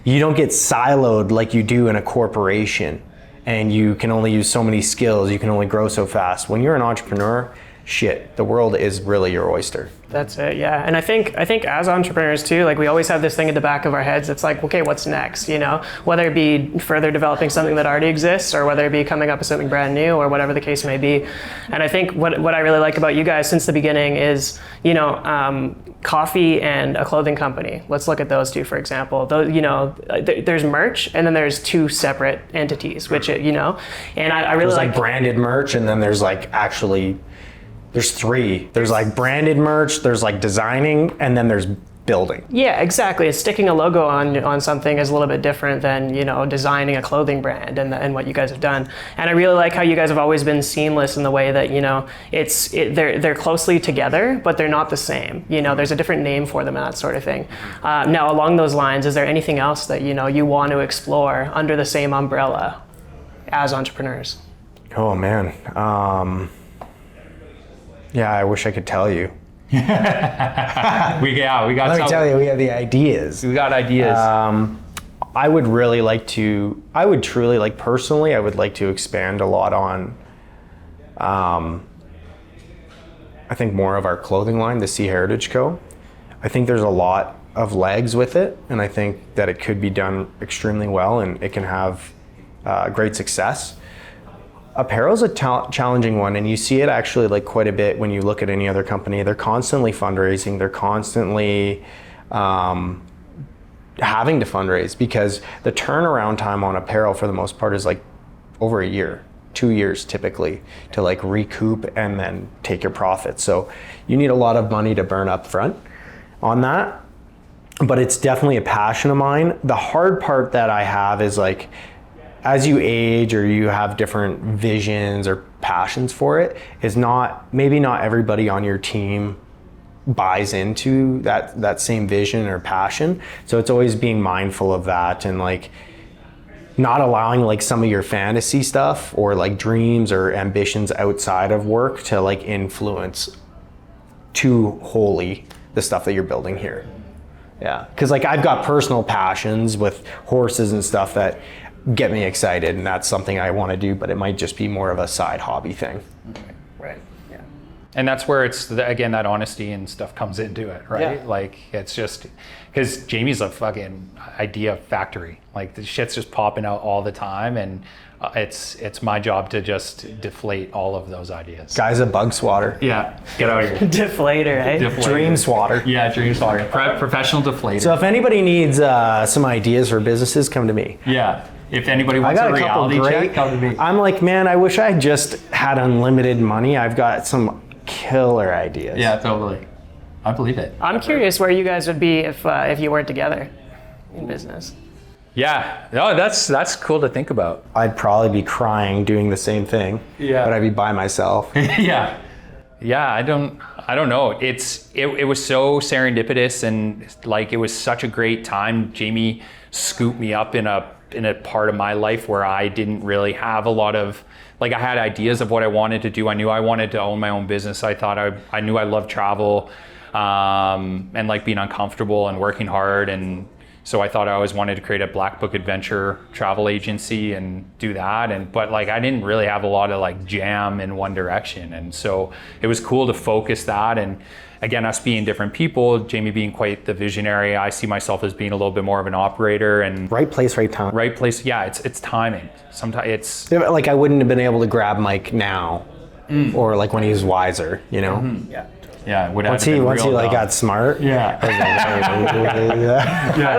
You don't get siloed like you do in a corporation, and you can only use so many skills, you can only grow so fast. When you're an entrepreneur, the world is really your oyster.
That's it, yeah. And I think as entrepreneurs too, like, we always have this thing at the back of our heads. It's like, okay, what's next? You know, whether it be further developing something that already exists, or whether it be coming up with something brand new, or whatever the case may be. And I think what I really like about you guys since the beginning is, you know, coffee and a clothing company. Let's look at those two, for example. Those, you know, there's merch, and then there's two separate entities, which, you know, and I really
like branded merch, and then there's like there's three. There's like branded merch, there's like designing, and then there's building.
Yeah, exactly. Sticking a logo on something is a little bit different than, you know, designing a clothing brand and what you guys have done. And I really like how you guys have always been seamless in the way that, you know, they're closely together, but they're not the same. You know, there's a different name for them and that sort of thing. Now, along those lines, is there anything else that, you know, you want to explore under the same umbrella as entrepreneurs?
Oh man. Yeah, I wish I could tell you.
we got.
Let me tell you, we have the ideas.
We got ideas.
I would truly like, personally, I would like to expand a lot on, I think more of our clothing line, the Sea Heritage Co. I think there's a lot of legs with it, and I think that it could be done extremely well, and it can have great success. Apparel is a challenging one, and you see it actually like quite a bit when you look at any other company. They're constantly fundraising. They're constantly having to fundraise, because the turnaround time on apparel for the most part is like over a year, 2 years typically, to like recoup and then take your profits. So you need a lot of money to burn up front on that. But it's definitely a passion of mine. The hard part that I have is like, as you age or you have different visions or passions for it, is maybe not everybody on your team buys into that same vision or passion. So it's always being mindful of that, and like not allowing like some of your fantasy stuff or like dreams or ambitions outside of work to like influence too wholly the stuff that you're building here. Yeah, because like I've got personal passions with horses and stuff that get me excited, and that's something I want to do, but it might just be more of a side hobby thing.
Right. Yeah.
And that's where it's, again, that honesty and stuff comes into it, right?
Yeah.
Like, it's just, because Jamie's a fucking idea factory. Like, the shit's just popping out all the time, and it's my job to just deflate all of those ideas.
Guy's a bug swatter.
Yeah, get out of here.
Deflator, eh?
Dream swatter.
Yeah, dream swatter. Professional deflator.
So if anybody needs some ideas for businesses, come to me.
Yeah. If anybody
I
wants
got
a
a couple
reality
great.
check, come to me.
I'm like, man, I wish I just had unlimited money. I've got some killer ideas.
Yeah, totally. I believe it.
I'm curious where you guys would be if you weren't together in business.
Yeah. No, that's cool to think about.
I'd probably be crying doing the same thing.
Yeah.
But I'd be by myself.
Yeah. Yeah, I don't know. It was so serendipitous, and like it was such a great time. Jamie scooped me up in a part of my life where I didn't really have a lot of, like, I had ideas of what I wanted to do. I knew I wanted to own my own business. I thought I knew I loved travel, and like being uncomfortable and working hard, and so I thought I always wanted to create a Black Book Adventure travel agency and do that. But like I didn't really have a lot of like jam in one direction. And so it was cool to focus that. And again, us being different people, Jamie being quite the visionary, I see myself as being a little bit more of an operator. And
Right place, right time.
right place. Yeah, it's timing. Sometimes it's,
Like I wouldn't have been able to grab Mike now, or like when he was wiser, you know?
Mm-hmm.
Yeah.
yeah, it would
Once
have
he
been
like
real
got smart.
Yeah.
Oh,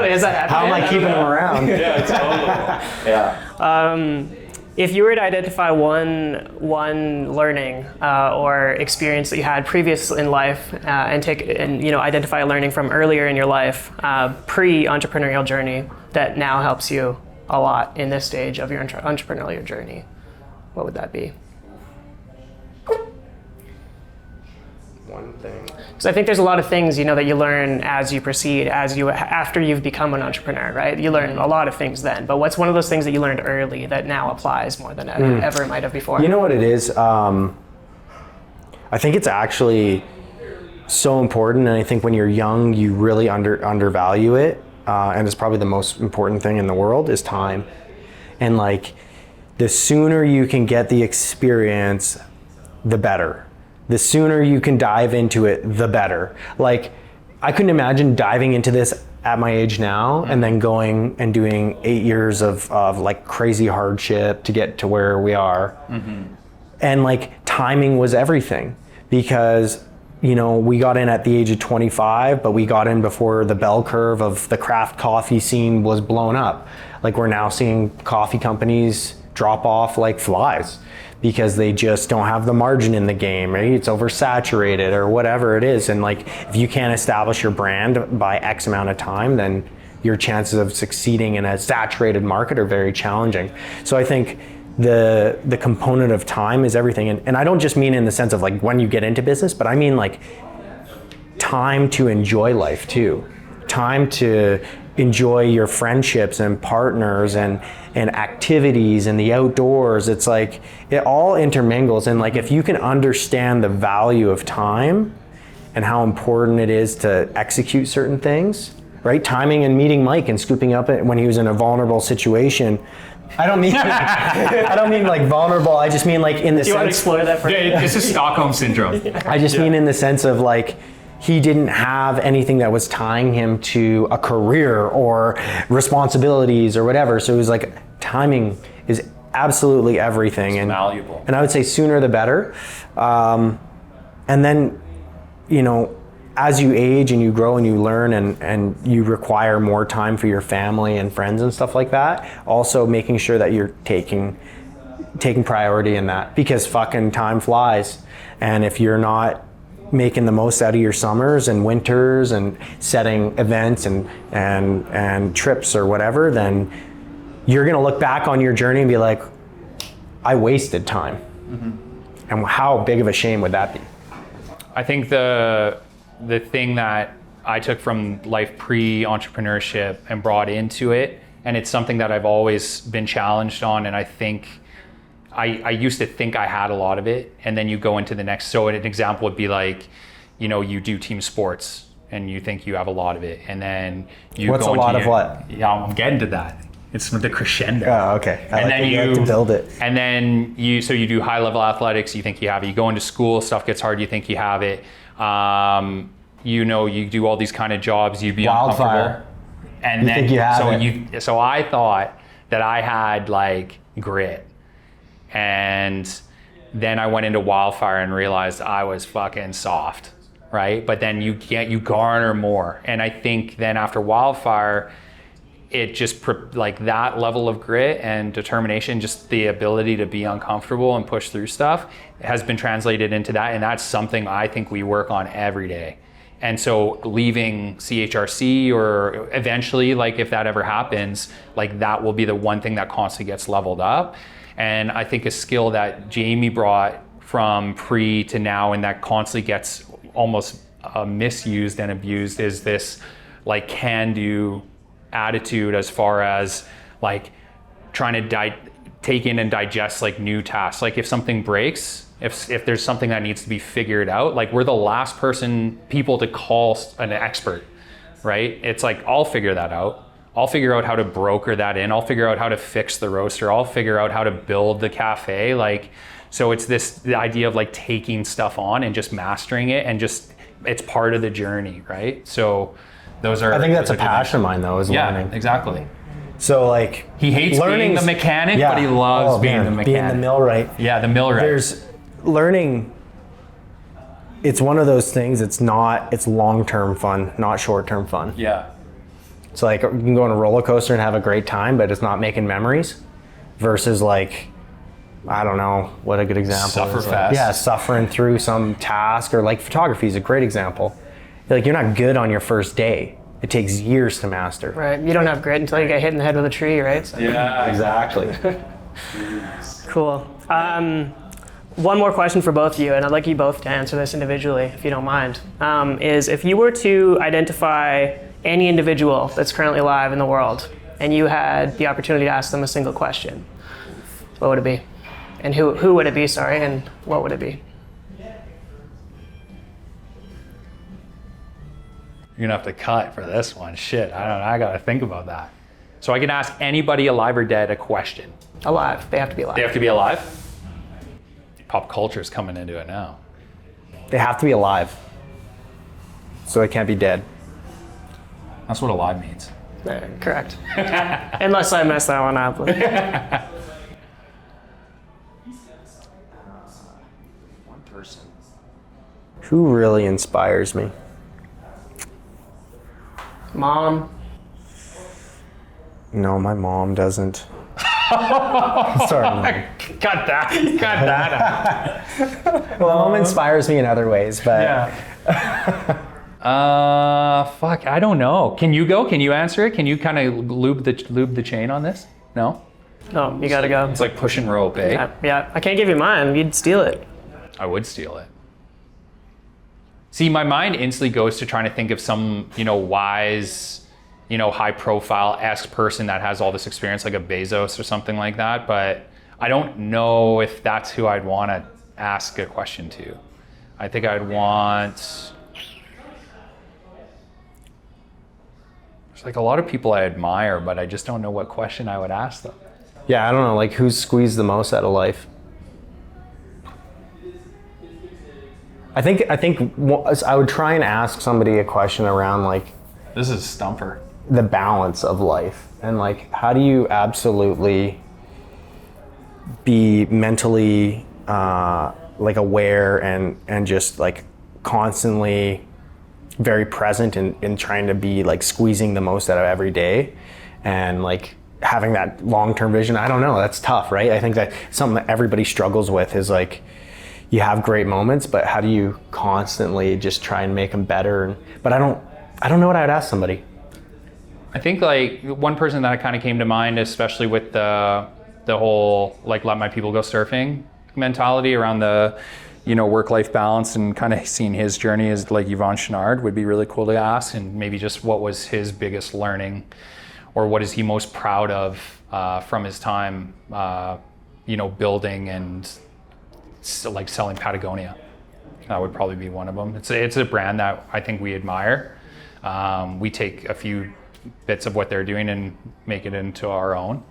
is that
How am I keeping him around?
Yeah, totally. Yeah.
If you were to identify one learning or experience that you had previous in life, and identify a learning from earlier in your life, pre-entrepreneurial journey that now helps you a lot in this stage of your entrepreneurial journey, what would that be?
One thing.
Because I think there's a lot of things, that you learn as you proceed, after you've become an entrepreneur, right? You learn a lot of things then, but what's one of those things that you learned early that now applies more than ever might have before?
You know what it is? I think it's actually so important, and I think when you're young, you really undervalue it, and it's probably the most important thing in the world is time. And like, the sooner you can get the experience, the better. The sooner you can dive into it, the better. Like, I couldn't imagine diving into this at my age now and then going and doing 8 years of like crazy hardship to get to where we are. Mm-hmm. And like, timing was everything, because we got in at the age of 25, but we got in before the bell curve of the craft coffee scene was blown up. Like, we're now seeing coffee companies drop off like flies, because they just don't have the margin in the game, right? It's oversaturated or whatever it is. And like, if you can't establish your brand by X amount of time, then your chances of succeeding in a saturated market are very challenging. So I think the component of time is everything. And I don't just mean in the sense of like when you get into business, but I mean like time to enjoy life too. Time to enjoy your friendships and partners and activities and the outdoors. It's like, it all intermingles. And like, if you can understand the value of time and how important it is to execute certain things, right? Timing and meeting Mike and scooping up when he was in a vulnerable situation. I don't mean like vulnerable. I just mean like in the sense.
Do you want to explore that for
Yeah, this is Stockholm syndrome.
I just mean in the sense of like, he didn't have anything that was tying him to a career or responsibilities or whatever. So it was like, timing is absolutely everything.
It's valuable.
And I would say sooner the better. And then, as you age and you grow and you learn and you require more time for your family and friends and stuff like that, also making sure that you're taking taking priority in that, because fucking time flies. And if you're not making the most out of your summers and winters and setting events and trips or whatever, then you're going to look back on your journey and be like, I wasted time. Mm-hmm. And how big of a shame would that be?
I think the thing that I took from life pre-entrepreneurship and brought into it, and it's something that I've always been challenged on, and I think I used to think I had a lot of it, and then you go into the next. So an example would be like, you know, you do team sports and you think you have a lot of it, and then you
What's
go
a
into
lot of what?
Yeah, I'm getting to that. It's the crescendo.
Oh, okay.
And then
you have to build it.
And then you do high level athletics, you think you have it. You go into school, stuff gets hard, you think you have it. You know, you do all these kind of jobs, you'd be
Wildfire.
uncomfortable. And
You
then
think you have it.
So I thought that I had like grit. And then I went into wildfire and realized I was fucking soft, right? But then you garner more. And I think then after wildfire, it just like that level of grit and determination, just the ability to be uncomfortable and push through stuff has been translated into that. And that's something I think we work on every day. And so leaving CHRC, or eventually, like if that ever happens, like that will be the one thing that constantly gets leveled up. And I think a skill that Jamie brought from pre to now, and that constantly gets almost misused and abused, is this like can-do attitude, as far as like trying to take in and digest like new tasks. Like if something breaks, if there's something that needs to be figured out, like we're the last people to call an expert, right? It's like, I'll figure that out. I'll figure out how to broker that in. I'll figure out how to fix the roaster. I'll figure out how to build the cafe. Like, so it's the idea of like taking stuff on and just mastering it, and just, it's part of the journey, right? So those are,
I think that's a passion of mine though, is learning.
Yeah, exactly.
So like,
He hates being the mechanic, but he loves being the mechanic.
Being the millwright.
Yeah, the millwright.
There's learning. It's one of those things. It's long-term fun, not short-term fun.
Yeah.
So like, you can go on a roller coaster and have a great time, but it's not making memories. Versus like, I don't know what a good example is.
Sufferfest.
Yeah, suffering through some task, or like photography is a great example. Like, you're not good on your first day. It takes years to master.
Right. You don't have grit until you get hit in the head with a tree, right? So.
Yeah,
Exactly.
Cool. One more question for both of you, and I'd like you both to answer this individually, if you don't mind, is if you were to identify any individual that's currently alive in the world, and you had the opportunity to ask them a single question, what would it be? And who would it be, sorry, and what would it be?
You're gonna have to cut for this one. Shit, I don't know. I gotta think about that. So I can ask anybody alive or dead a question.
Alive. They have to be alive.
They have to be alive? Pop culture's coming into it now.
They have to be alive. So they can't be dead.
That's what alive means.
Correct. Unless I messed that one up.
One person. Who really inspires me?
Mom.
No, my mom doesn't. Sorry, Mom.
Cut that out.
Well, mom inspires me in other ways, but
Yeah. Fuck, I don't know. Can you go? Can you answer it? Can you kind of lube the chain on this? No?
Oh, you gotta go.
It's like pushing rope, eh?
Yeah, I can't give you mine. You'd steal it.
I would steal it. See, my mind instantly goes to trying to think of some, wise, high profile-esque person that has all this experience, like a Bezos or something like that. But I don't know if that's who I'd want to ask a question to. I think I'd want... There's like a lot of people I admire, but I just don't know what question I would ask them.
yeah, I don't know, like, who's squeezed the most out of life? I think I would try and ask somebody a question around like
This is Stumper.
the balance of life, and like, how do you absolutely be mentally like aware and just like constantly very present in trying to be like squeezing the most out of every day, and like having that long-term vision. I don't know, that's tough, right? I think that something that everybody struggles with is like, you have great moments, but how do you constantly just try and make them better? But I don't know what I'd ask somebody.
I think like one person that kind of came to mind, especially with the whole like let my people go surfing mentality around the, you know, work-life balance, and kind of seeing his journey is like Yvon Chouinard would be really cool to ask, and maybe just what was his biggest learning, or what is he most proud of from his time, you know, building and like selling Patagonia. That would probably be one of them. It's a brand that I think we admire. We take a few bits of what they're doing and make it into our own.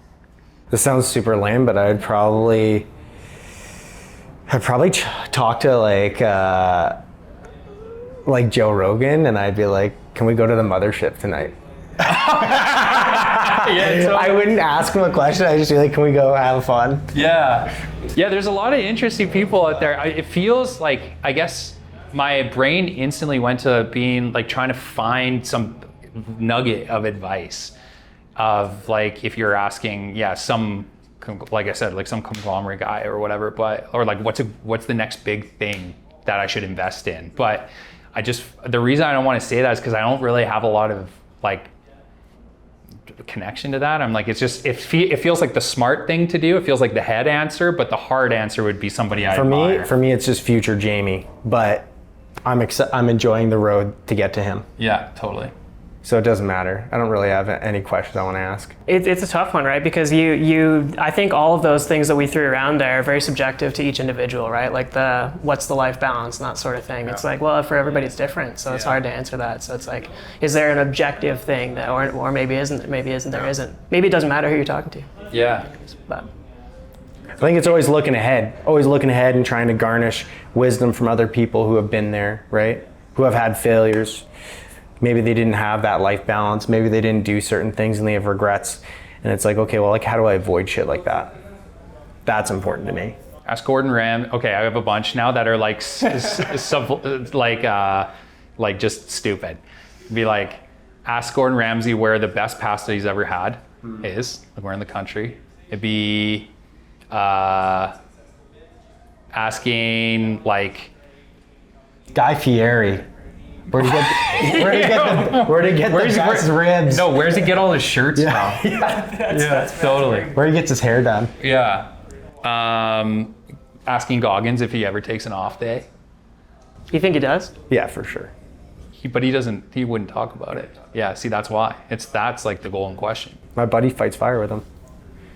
This sounds super lame, but I'd probably talk to like Joe Rogan, and I'd be like, can we go to the mothership tonight?
Yeah, totally.
I wouldn't ask him a question. I'd just be like, can we go have fun?
Yeah, there's a lot of interesting people out there. It feels like, I guess my brain instantly went to being like trying to find some nugget of advice of like, if you're asking, some, like I said, like some conglomerate guy or whatever, or like what's the next big thing that I should invest in? But the reason I don't want to say that is because I don't really have a lot of like connection to that. I'm like, it feels like the smart thing to do. It feels like the head answer, but the hard answer would be somebody I admire.
For me, it's just future Jamie, but I'm enjoying the road to get to him.
Yeah, totally.
So it doesn't matter. I don't really have any questions I want to ask.
It's a tough one, right? Because I think all of those things that we threw around there are very subjective to each individual, right? Like what's the life balance and that sort of thing. Yeah. It's like, well, for everybody it's different, so it's hard to answer that. So it's like, is there an objective thing that, or maybe isn't, maybe isn't, there isn't. Maybe it doesn't matter who you're talking to.
Yeah.
But
I think it's always looking ahead and trying to garnish wisdom from other people who have been there, right? Who have had failures. Maybe they didn't have that life balance. Maybe they didn't do certain things and they have regrets. And it's like, okay, well, like, how do I avoid shit like that? That's important to me.
Ask Gordon Ramsay. Okay, I have a bunch now that are like, like just stupid. Be like, ask Gordon Ramsay where the best pasta he's ever had is. Like, where in the country. It'd be asking like
Guy Fieri. Where'd he get the best ribs?
No, where's he get all his shirts from? That's totally.
Where he gets his hair done.
Yeah. Asking Goggins if he ever takes an off day.
you think he does?
Yeah, for sure.
But he wouldn't talk about it. Yeah, see, that's why. That's like the golden question.
My buddy fights fire with him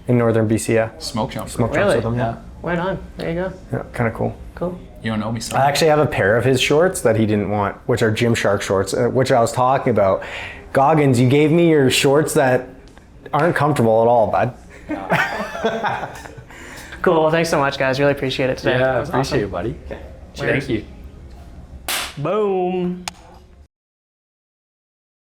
in northern BC. Yeah.
Smoke jump.
Smoke jumps with him.
Yeah.
Right on. There you go.
Yeah, kind of cool.
Cool.
You don't know me, son.
I actually have a pair of his shorts that he didn't want, which are Gymshark shorts, which I was talking about. Goggins, you gave me your shorts that aren't comfortable at all, bud.
Cool. Well, thanks so much, guys. Really appreciate it today.
Yeah,
That was
appreciate
awesome.
it, buddy. Thank you.
Boom.